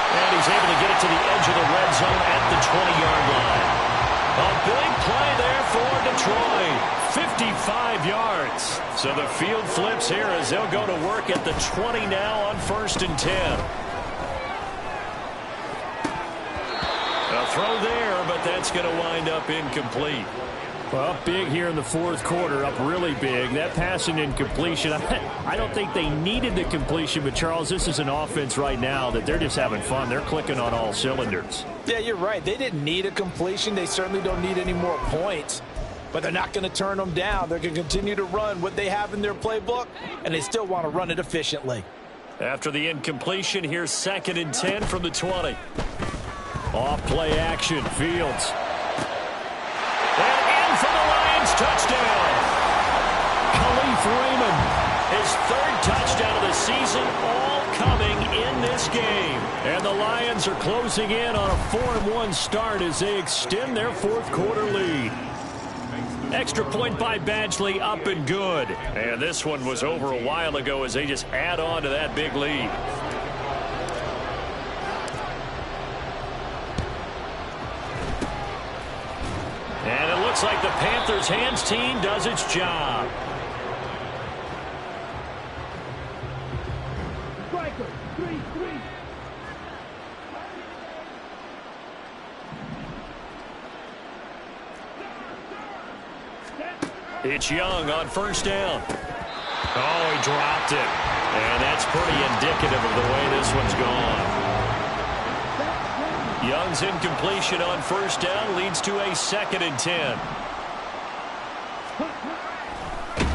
And he's able to get it to the edge of the red zone at the 20-yard line. A big play there for Detroit. 55 yards. So the field flips here as they'll go to work at the 20 now on 1st and 10. A throw there, but that's going to wind up incomplete. Well, big here in the fourth quarter, up really big. That pass and incompletion, I don't think they needed the completion, but Charles, this is an offense right now that they're just having fun. They're clicking on all cylinders. Yeah, you're right. They didn't need a completion. They certainly don't need any more points, but they're not going to turn them down. They're going to continue to run what they have in their playbook, and they still want to run it efficiently. After the incompletion, here's 2nd and 10 from the 20. Off play action, Fields. And in for the Lions, touchdown. Khalif Raymond, his 3rd touchdown of the season, all coming in this game. And the Lions are closing in on a 4-1 start as they extend their fourth quarter lead. Extra point by Badgley, up and good. And this one was over a while ago as they just add on to that big lead. And it looks like the Panthers' hands team does its job. It's Young on 1st down. Oh, he dropped it. And that's pretty indicative of the way this one's gone. Young's incompletion on 1st down leads to a 2nd and 10.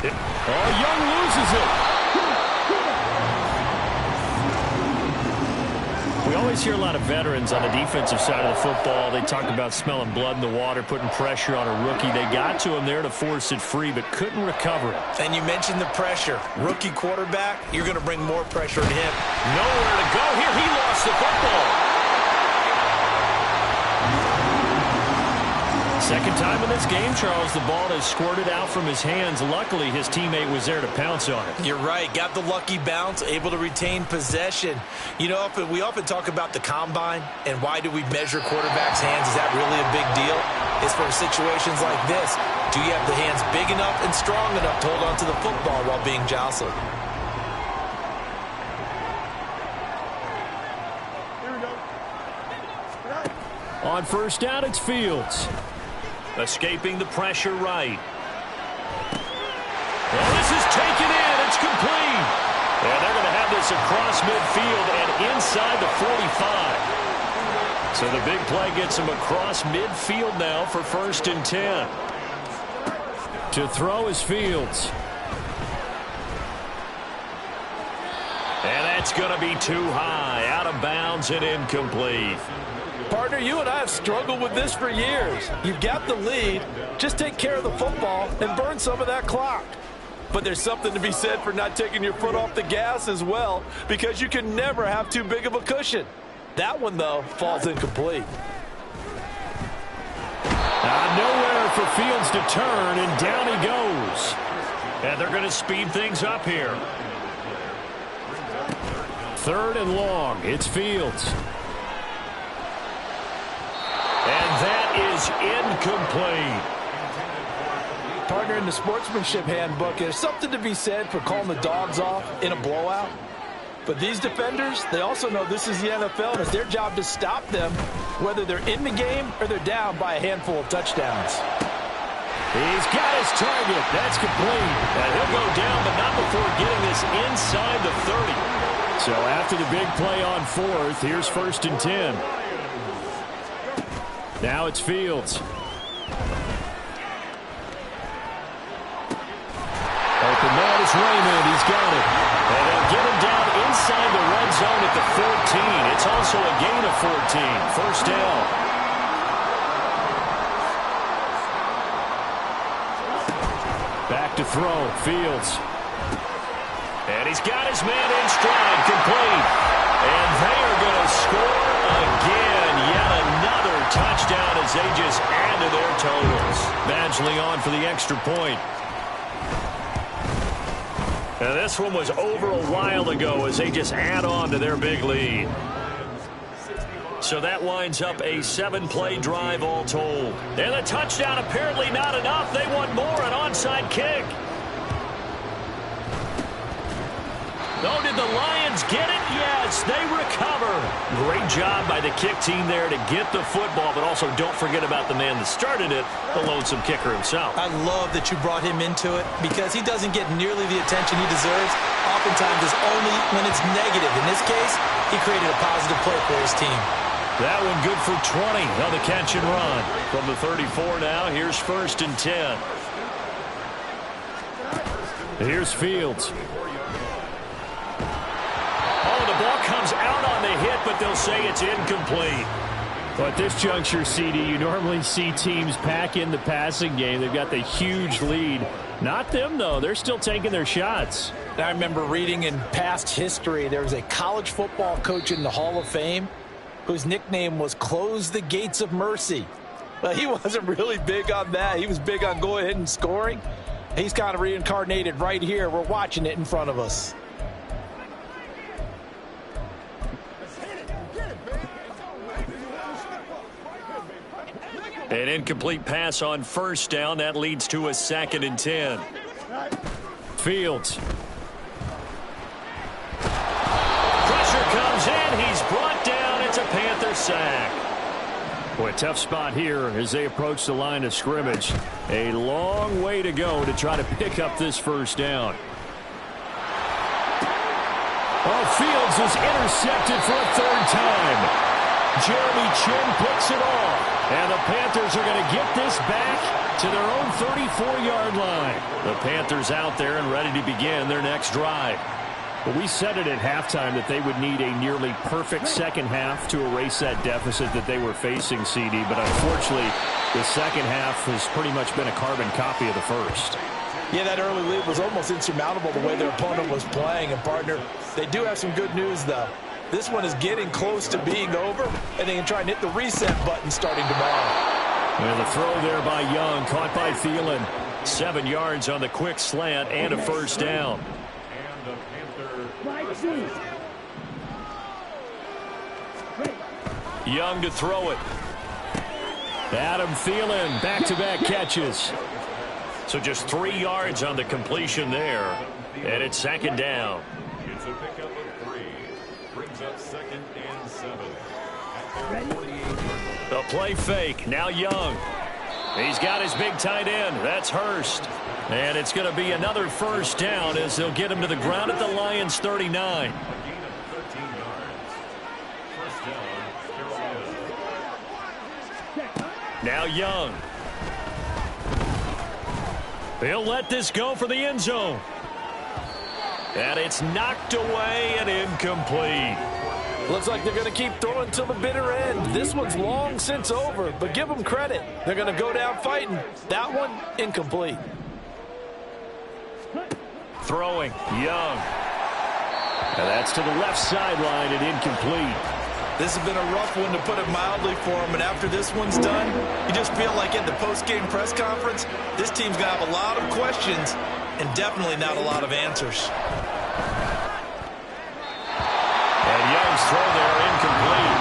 Young loses it. We always hear a lot of veterans on the defensive side of the football. They talk about smelling blood in the water, putting pressure on a rookie. They got to him there to force it free, but couldn't recover it. And you mentioned the pressure. Rookie quarterback, you're going to bring more pressure to him. Nowhere to go here. He lost the football. Second time in this game, Charles, the ball has squirted out from his hands. Luckily, his teammate was there to pounce on it. You're right. Got the lucky bounce, able to retain possession. You know, we often talk about the combine and why do we measure quarterbacks' hands. Is that really a big deal? It's for situations like this. Do you have the hands big enough and strong enough to hold on to the football while being jostled? On 1st down, it's Fields. Escaping the pressure right. It's complete. And they're going to have this across midfield and inside the 45. So the big play gets him across midfield now for 1st and 10. To throw is Fields. And that's going to be too high, out of bounds and incomplete. Partner, you and I have struggled with this for years. You've got the lead. Just take care of the football and burn some of that clock. But there's something to be said for not taking your foot off the gas as well, because you can never have too big of a cushion. That one, though, falls incomplete. Nowhere for Fields to turn, and down he goes. And they're going to speed things up here. 3rd and long. It's Fields. And that is incomplete. Partner, in the sportsmanship handbook, there's something to be said for calling the dogs off in a blowout. But these defenders, they also know this is the NFL, and it's their job to stop them, whether they're in the game or they're down by a handful of touchdowns. He's got his target. That's complete. And he'll go down, but not before getting this inside the 30. So after the big play on 4th, here's 1st and 10. Now it's Fields. Open man is Raymond. He's got it. And they'll get him down inside the red zone at the 14. It's also a gain of 14. 1st down. Back to throw. Fields. And he's got his man in stride. Complete. And they are going to score again. Yet another touchdown as they just add to their totals. Badgley on for the extra point. Now this one was over a while ago as they just add on to their big lead. So that winds up a 7-play drive all told. And the touchdown apparently not enough. They want more, an onside kick. Oh, did the Lions get it? Yes, they recover. Great job by the kick team there to get the football, but also don't forget about the man that started it, the lonesome kicker himself. I love that you brought him into it because he doesn't get nearly the attention he deserves. Oftentimes it's only when it's negative. In this case, he created a positive play for his team. That one good for 20 on the catch and run. From the 34 now, here's 1st and 10. Here's Fields. The ball comes out on the hit, but they'll say it's incomplete. But at this juncture, CD, you normally see teams pack in the passing game. They've got the huge lead. Not them, though. They're still taking their shots. I remember reading in past history, there was a college football coach in the Hall of Fame whose nickname was Close the Gates of Mercy. But he wasn't really big on that. He was big on going ahead and scoring. He's kind of reincarnated right here. We're watching it in front of us. An incomplete pass on 1st down. That leads to a 2nd and 10. Fields. Pressure comes in. He's brought down. It's a Panther sack. Boy, tough spot here as they approach the line of scrimmage. A long way to go to try to pick up this 1st down. Oh, Fields is intercepted for a 3rd time. Jeremy Chinn picks it off. And the Panthers are going to get this back to their own 34-yard line. The Panthers out there and ready to begin their next drive. But we said it at halftime that they would need a nearly perfect second half to erase that deficit that they were facing, CD. But unfortunately, the second half has pretty much been a carbon copy of the first. Yeah, that early lead was almost insurmountable the way their opponent was playing. And, partner, they do have some good news, though. This one is getting close to being over, and they can try and hit the reset button starting tomorrow. And the throw there by Young, caught by Thielen. 7 yards on the quick slant and a 1st down. Young to throw it. Adam Thielen, back-to-back catches. So just 3 yards on the completion there, and it's 2nd down. It's a pickup of 3. Brings up 2nd and 7. The play fake. Now Young. He's got his big tight end. That's Hurst. And it's going to be another first down as they'll get him to the ground at the Lions' 39. Now Young. He'll let this go for the end zone. And it's knocked away and incomplete. Looks like they're going to keep throwing till the bitter end. This one's long since over, but give them credit. They're going to go down fighting. That one, incomplete. Throwing, Young. And that's to the left sideline and incomplete. This has been a rough one, to put it mildly, for him. And after this one's done, you just feel like at the post-game press conference, this team's going to have a lot of questions and definitely not a lot of answers. And Young's throw there, incomplete.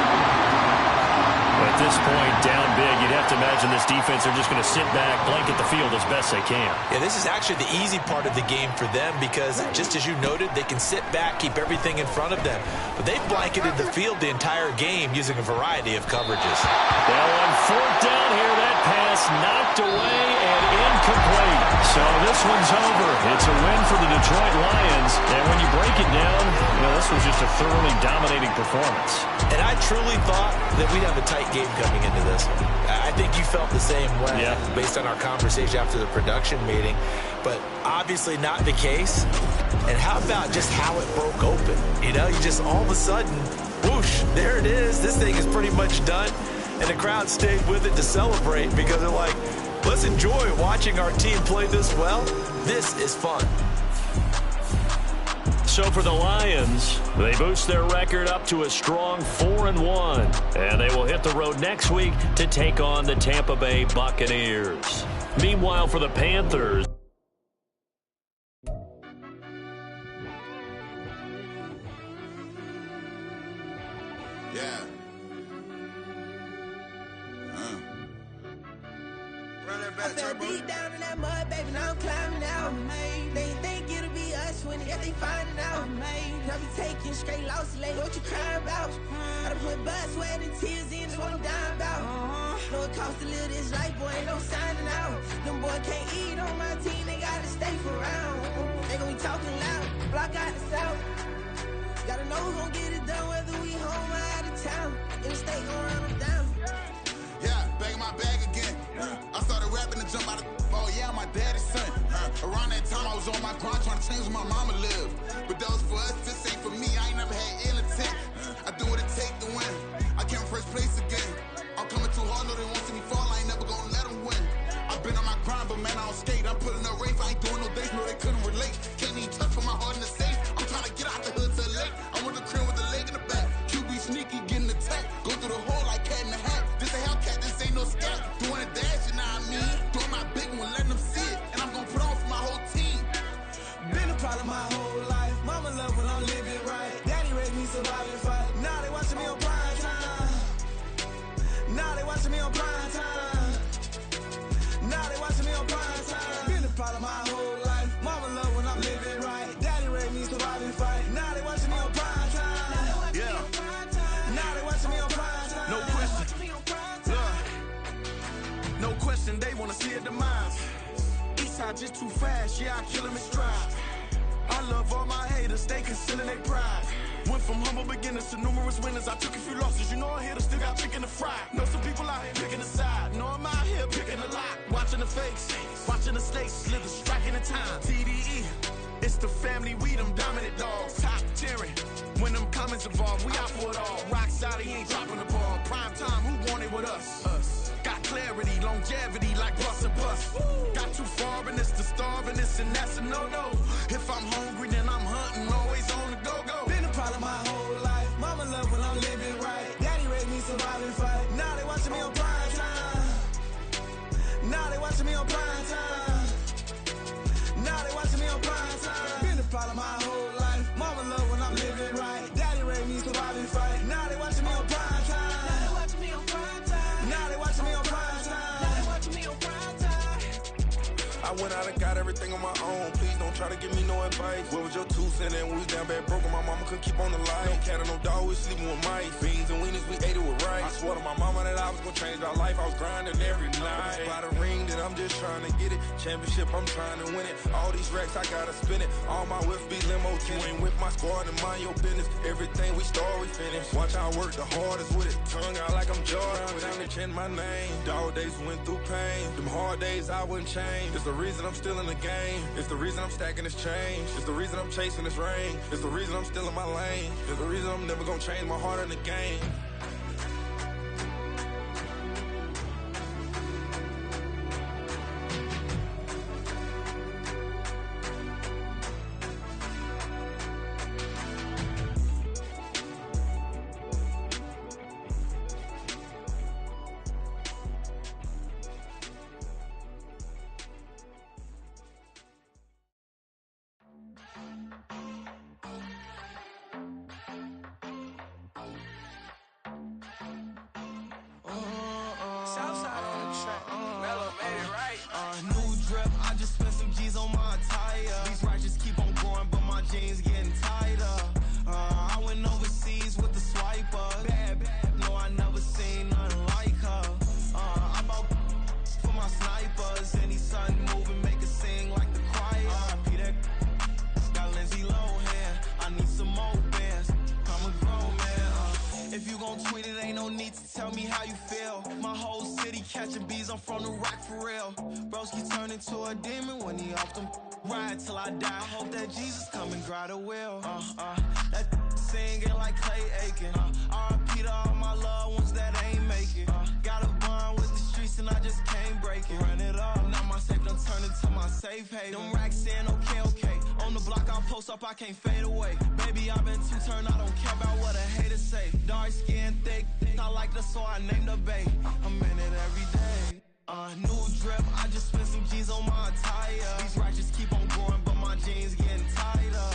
At this point, down big, you'd have to imagine this defense are just going to sit back, blanket the field as best they can. Yeah, this is actually the easy part of the game for them because, just as you noted, they can sit back, keep everything in front of them. But they've blanketed the field the entire game using a variety of coverages. Now on fourth down here, that pass knocked away and incomplete. So this one's over. It's a win for the Detroit Lions. And when you break it down, this was just a thoroughly dominating performance. And I truly thought that we'd have a tight game coming into this. I think you felt the same way based on our conversation after the production meeting. But obviously not the case. And how about just how it broke open? You just all of a sudden, whoosh, there it is. This thing is pretty much done. And the crowd stayed with it to celebrate because they're like, let's enjoy watching our team play this well. This is fun. So for the Lions, they boost their record up to a strong 4-1. And they will hit the road next week to take on the Tampa Bay Buccaneers. Meanwhile, for the Panthers, I fell deep down in that mud, baby, now I'm climbing out. They think it'll be us when they finding out. I be taking straight losses, like what you crying about? I done put blood, sweat, and tears in, that's what I'm dying about. Know it costs to live this life, boy, ain't no signing out. Them boy can't eat on my team, they gotta stay for round. They gon' be talking loud, block out the south. Gotta know who's gon' get it done, whether we home or out of town. In the state, gon' run them down. Yeah, back in my bag again. I started rapping to jump out of yeah, my daddy's son. Around that time I was on my grind trying to change where my mama lived. But that was for us, this ain't for me. I ain't never had ill intent. I do what it take to win. I came first place again. I'm coming too hard, no they won't see me fall. I ain't never gonna let them win. I've been on my grind, but man I don't skate. I'm putting up race, I ain't doing no dates. No they couldn't relate. Can't even touch for my heart in the safe. I'm trying to get out the hood to the lake. I want the crib with the leg in the back. QB sneaky, getting attacked. Go through the hole like cat in the hat. This a Hellcat, this ain't no scat. Doing a dash, you know what I mean? Doing my big one, letting them see it. And I'm gonna put on for my whole team. Been a problem my whole life. Mama love when I'm living right. Daddy raised me survive and fight. Now they watching me on prime time. Now they watching me on prime time. Now they watching me on prime time. Been a problem my whole life. Mama love when I'm living right. Daddy raised me survive and fight. Now they watching me on prime time. Yeah. Now they watching me on prime time. No question. No question, they wanna see a demise. Eastside just too fast, yeah, I kill them in stride. I love all my haters, they concealing their pride. Went from humble beginners to numerous winners. I took a few losses, you know I hit them, still got chicken to fry. Know some people out here picking a side, know I'm out here picking a lot. Watching the face, watching the stakes, slither, striking the time. TDE, it's the family, we them dominant dogs. Top tiering, when them comments involved, we out for it all. Rock solid, he ain't dropping the ball. Prime time, who want it with us? Got clarity, longevity like bus and bus. Got too far and it's the starving, this and that's a no-no. If I'm hungry, then I'm hunting, always on the go-go. Been a problem my whole life. Mama love when I'm living right. Daddy raised me survive and fight. Now they watching me on prime time. Now they watching me on prime time. Now they watching me on prime time. Been a problem my whole life. Mama love when I'm living right. Daddy raised me survive and fight. Now they watching me on prime time. Now they watching me on prime time. Now they watching me on prime time. Now they watching me on prime time. I went out and got everything on my own. Please don't try to give me no advice. What was your 2 said that we was down bad broke, my mama could keep on the light. No cat or no dog, we sleeping with mice. Beans and weenies, we ate it with rice. I swore to my mama that I was gonna change my life. I was grinding every night. By the ring, that I'm just trying to get it. Championship, I'm trying to win it. All these racks, I gotta spin it. All my whips be limo. You ain't with my squad and mind your business. Everything we start, we finish. Watch I work the hardest with it. Tongue out like I'm Jordan. Without me change my name. Dog days went through pain. Them hard days I wouldn't change. It's the reason I'm still in the game. It's the reason I'm stacking this change. It's the reason I'm chasing this ring. It's the reason I'm still in my lane. It's the reason I'm never gonna change my heart in the game. I can't fade away. Baby, I've been too turned, I don't care about what a hater say. Dark skin, thick, I like the so I named the bae. I'm in it every day. New drip, I just spent some G's on my attire. These ratchets keep on growing, but my jeans getting tighter.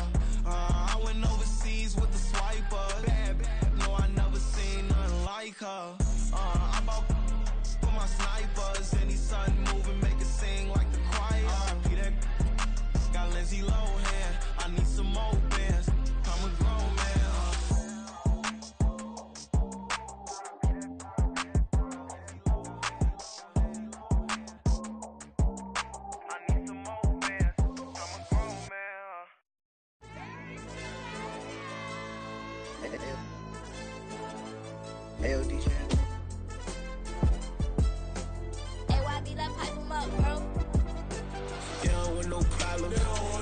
I went overseas with the swiper. Bad, no, I never seen nothing like her. I bought for my snipers. Any sun moving, make it sing like the choir. Peter got Lindsay Lohan. I need some more bands. I'm a grown man. I need some more bands. I'm a grown man. Hey, DJ. Hey, YB, let's pipe him up, bro. You don't want no problems.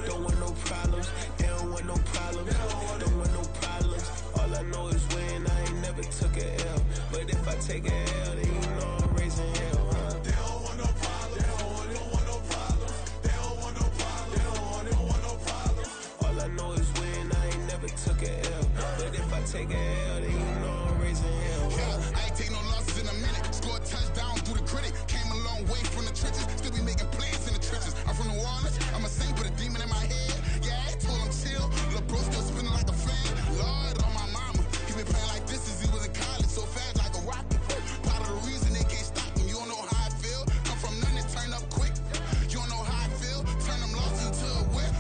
Don't want no problems. They don't want no problems. Don't want no problems. All I know is when I ain't never took a L. But if I take a L, then you know I'm raising hell, huh? They don't want no problems. They don't want no problems. They don't want no problems. They don't want no problems. All I know is when I ain't never took a L. But if I take a L, then you know I'm raising hell, huh? Yeah, I ain't take no losses in a minute. Scored a touchdown through the critic. Came a long way from the trenches. Still be making plays in the trenches. I'm from New Orleans. I'm a saint with a demon in my head. Yeah, I told him chill. Lil' bro still spinning like a fan. Lord on my mama. He been playing like this since he was in college. So fast like a rocket. Part of the reason they can't stop him. You don't know how I feel. Come from nothing, turn up quick. You don't know how I feel. Turn them losses into a whip.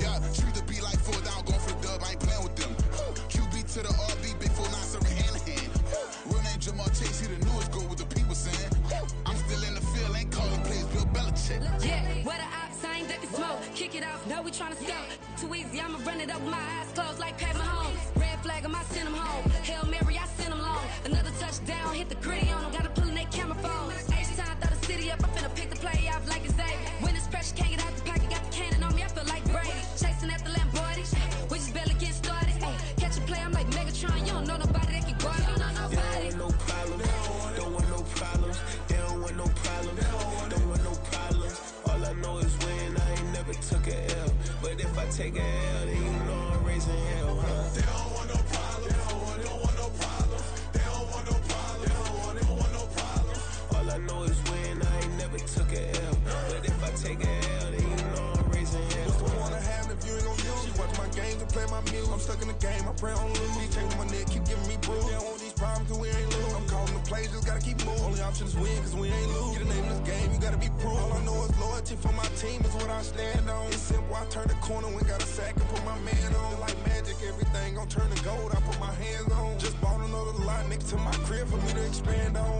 Yeah, treat the beat like 4 down. Going for the dub. I ain't playing with them. QB to the RB. Big 4-9 serving hand to hand. Real name Jamar Chase. He the newest goal with the people saying. I'm still in the field. Ain't calling plays. Bill Belichick. Yeah, where the ops ain't ducking smoke. Kick it off, know we tryna score. Too easy, I'ma run it up with my eyes closed like Pat Mahomes. Red flag, I send them home. Hail Mary, I send them long. Another touchdown, hit the gritty on them. Gotta pull in their camera phones. H-time, throw the city up. I finna pick the play off like it's Xavier. When it's pressure, can't get out the pocket. Got the cannon on me, I feel like Brady. Chasing after Lamborghini. We just barely get started. Ay, catch a play, I'm like Megatron. You don't know nobody that can guard it. You don't know nobody. They don't want no problems. Don't want no problems. They don't want no problems. Don't want no problems. All I know is when I ain't never took a L. But if I take a L, then you know I'm raising hell, huh? They don't want no problems. They don't want no problems. They don't want no problems. They don't want no problems. All I know is when I ain't never took a L. But if I take a L, then you know I'm raising hell. What's the point of having if you ain't gon' use? She watch my games and play my music. I'm stuck in the game, I pray on lose. He changing my neck, keep giving me bruise. They don't want these problems cause we ain't lose. I'm calling the play. play, just gotta keep moving. Only option is win, cause we ain't lose. Get a name in this game, you gotta be proof. All I know is loyalty for my team is what I stand on. It's simple, I turn the corner, when got a sack and put my man on. Like magic, everything gon' turn to gold, I put my hands on. Just bought another lot next to my crib for me to expand on.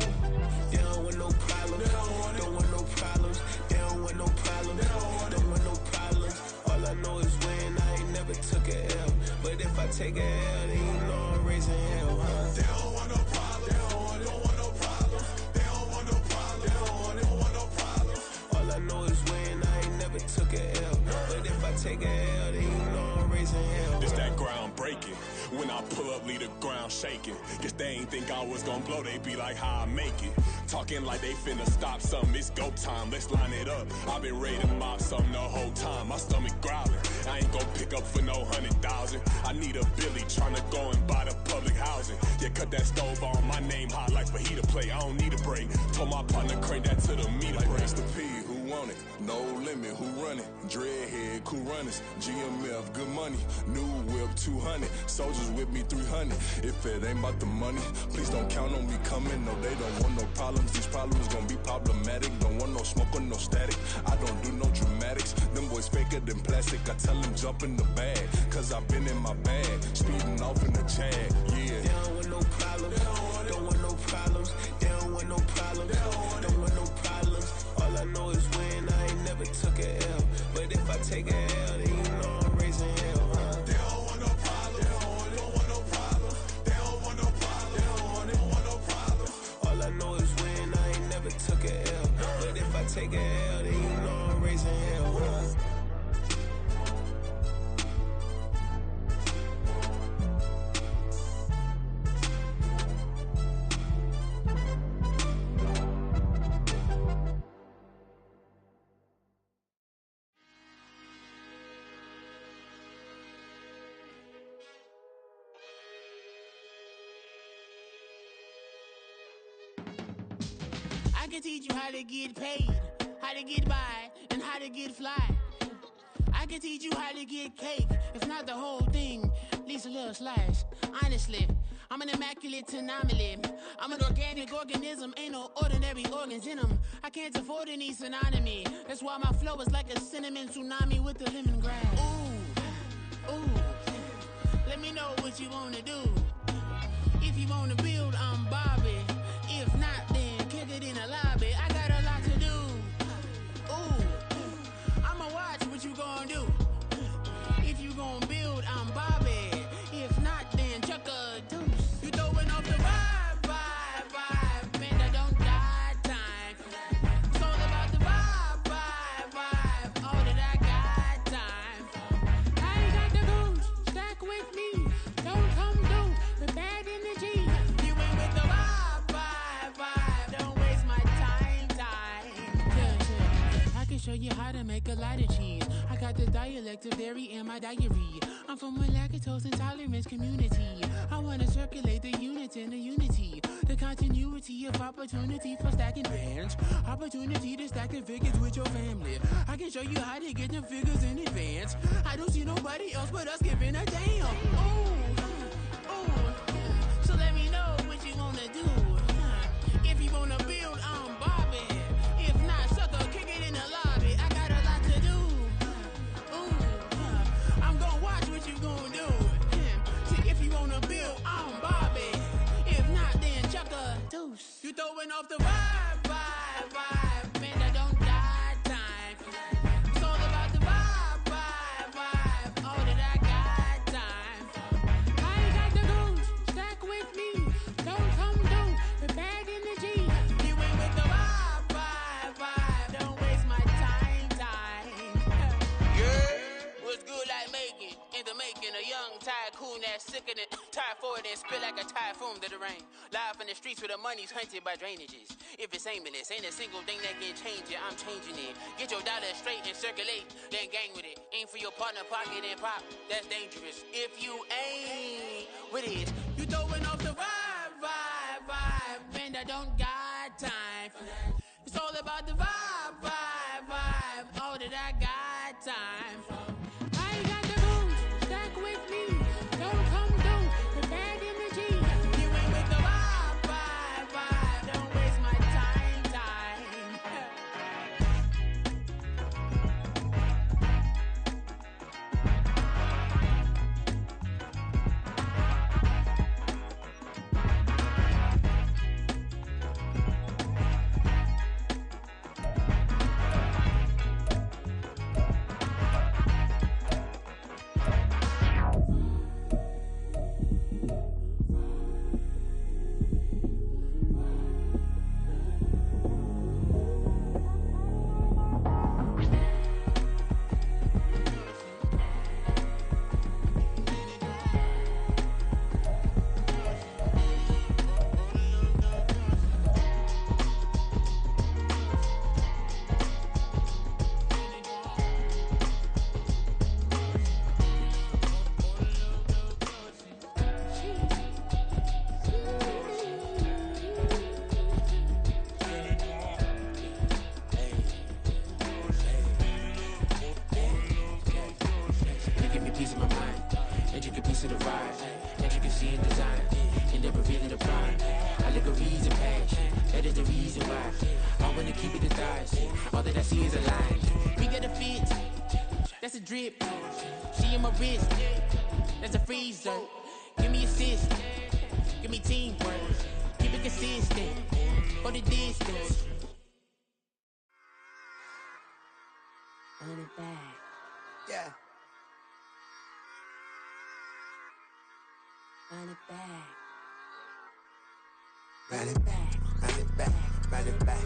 They don't want no problems, don't want no problems. They don't want no problems, don't want no problems. All I know is win, I ain't never took a L. But if I take a L, then you know I'm raising hell, huh? They don't want no problems, they don't want no problems. They don't want no problems, they don't want no problems. All I know is win, I ain't never took a L. But if I take a L, then you know I'm raising hell. This that ground breaking. When I pull up, leave the ground shaking. Guess they ain't think I was gonna blow, they be like, how I make it. Talking like they finna stop something, it's go time, let's line it up. I've been ready to mop something the whole time, my stomach growling. I ain't gon' pick up for no 100,000. I need a Billy tryna go and buy the public housing. Yeah, cut that stove on, my name hot like fajita play. I don't need a break. Told my partner crank that to the meter like break. Mr. P, who want it? No limit, who run it? Dreadhead, cool runners. GMF, good money. New whip, 200. Soldiers with me, 300. If it ain't about the money, please don't count on me coming. No, they don't want no problems. These problems gon' be problematic. Don't want no smoke or no static. I don't do no dramatics. Them boys faker than plastic. I tell them jump in the bag, cause I've been in my bag. Speeding off in the Jag, yeah. They don't want no problems, don't want no problems. They don't want no problems, don't want no problems. All I know is win, I ain't never took a L. But if I take a L, then you know I'm raising hell, huh? They don't want no problems, they don't want no problems. They don't want no problems, they don't want no problems. All I know is win, I ain't never took a L. But if I take a L, then you know I'm raising hell, huh? I can teach you how to get paid, how to get by, and how to get fly. I can teach you how to get cake, if not the whole thing, at least a little slice. Honestly, I'm an immaculate anomaly. I'm an organic organism, ain't no ordinary organs in them. I can't afford any synonymy. That's why my flow is like a cinnamon tsunami with the lemongrass. Ooh, ooh, let me know what you wanna do. If you wanna build, I'm Bobby. If not, then kick it in the lobby. I got a lot to do. Ooh, I'ma watch what you gonna do. If you gonna build, I'm Bobby. If not, then chuck a deuce. You throwing off the vibe, man, I don't got time. It's all about the vibe, all that I got time. I ain't got the goose, stack with me. Don't come through with bad energy. You ain't with the vibe, don't waste my time. Yeah. I can show you how to make a lot of cheese. I got the dialect of dairy in my diary. I'm from a lactose intolerance community. I wanna circulate the units in the unity. The continuity of opportunity for stacking bands. Opportunity to stack the figures with your family. I can show you how to get them figures in advance. I don't see nobody else but us giving a damn. Ooh, so let me know what you wanna do. If you wanna build, I'm Bobby. If not, sucker, kick it in the lobby. I got a lot to do. I'm gonna watch what you gonna do. See, if you wanna build, I'm Bobby. If not, then chuck a deuce. You throwing off the vibe, man, I don't got time. It's all about the vibe, all that I got time. I ain't got the goose, stack with me. Don't come through with bad energy. You ain't with the vibe, don't waste my time. Yeah, what's good like making? In the making, a young tycoon that's sick of it. Tired for it and spill like a typhoon to the rain. Live in the streets where the money's hunted by drainages. If it's aimless, ain't a single thing that can change it. I'm changing it. Get your dollar straight and circulate, then gang with it. Aim for your partner, pocket and pop. That's dangerous. If you ain't with it, you throwing off the vibe, man, I don't got time for that. It's all about the vibe, all that I got time for. I ain't got the goose, stack with me. Don't come through with bad energy. You ain't with the vibe, seeing design. End up revealing the blind. I look a reason passion. That is the reason why. I wanna keep it the thighs. All that I see is a line. We got a fit. That's a drip. She in my wrist. That's a freezer. Give me assist. Give me teamwork. Keep it consistent. For the distance. Run it back. Yeah. Run it back. Run it back, run it back, run it back,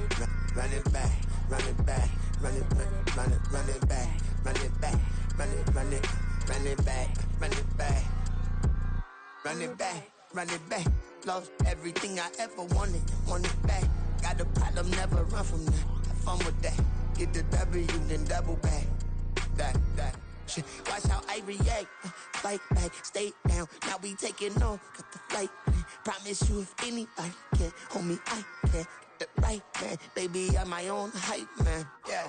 run it back, run it back, run it back, run it back, run it back, run it back, run it back, run it back, run it back. Lost everything I ever wanted it back. Got a problem, never run from that. Have fun with that. Get the W, then double back. That. Shit. Watch how I react. Fight back, stay down. Now we taking off. Got the flight. Promise you if anybody can, homie, I can. Get the right man. Baby, I'm my own hype man. Yeah.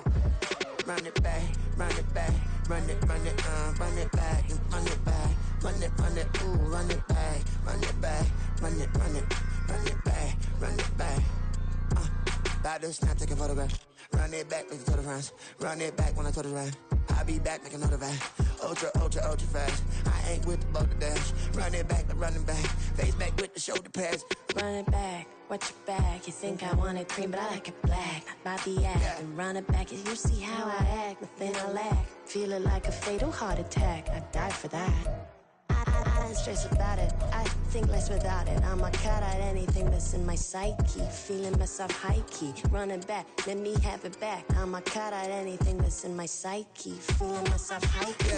Run it back, run it back, run it back, and run it back, run it, ooh, run it back, run it back, run it back, run it back. About to snap, take a photograph. Run it back, make it to the friends. Run it back when I told it right. I'll be back, make another ride. Ultra fast. I ain't with the boat to dash. Run it back, running back. Face back with the shoulder pads. Run it back, watch your back. You think I want it cream, but I like it black. Not by the act. Yeah. And run it back, and you see how I act. Nothing I lack. Feeling like a fatal heart attack. I'd die for that. I don't stress about it. I think less without it. I'ma cut out anything that's in my psyche. Feeling myself high key. Running back, let me have it back. I'ma cut out anything that's in my psyche. Feeling myself high key.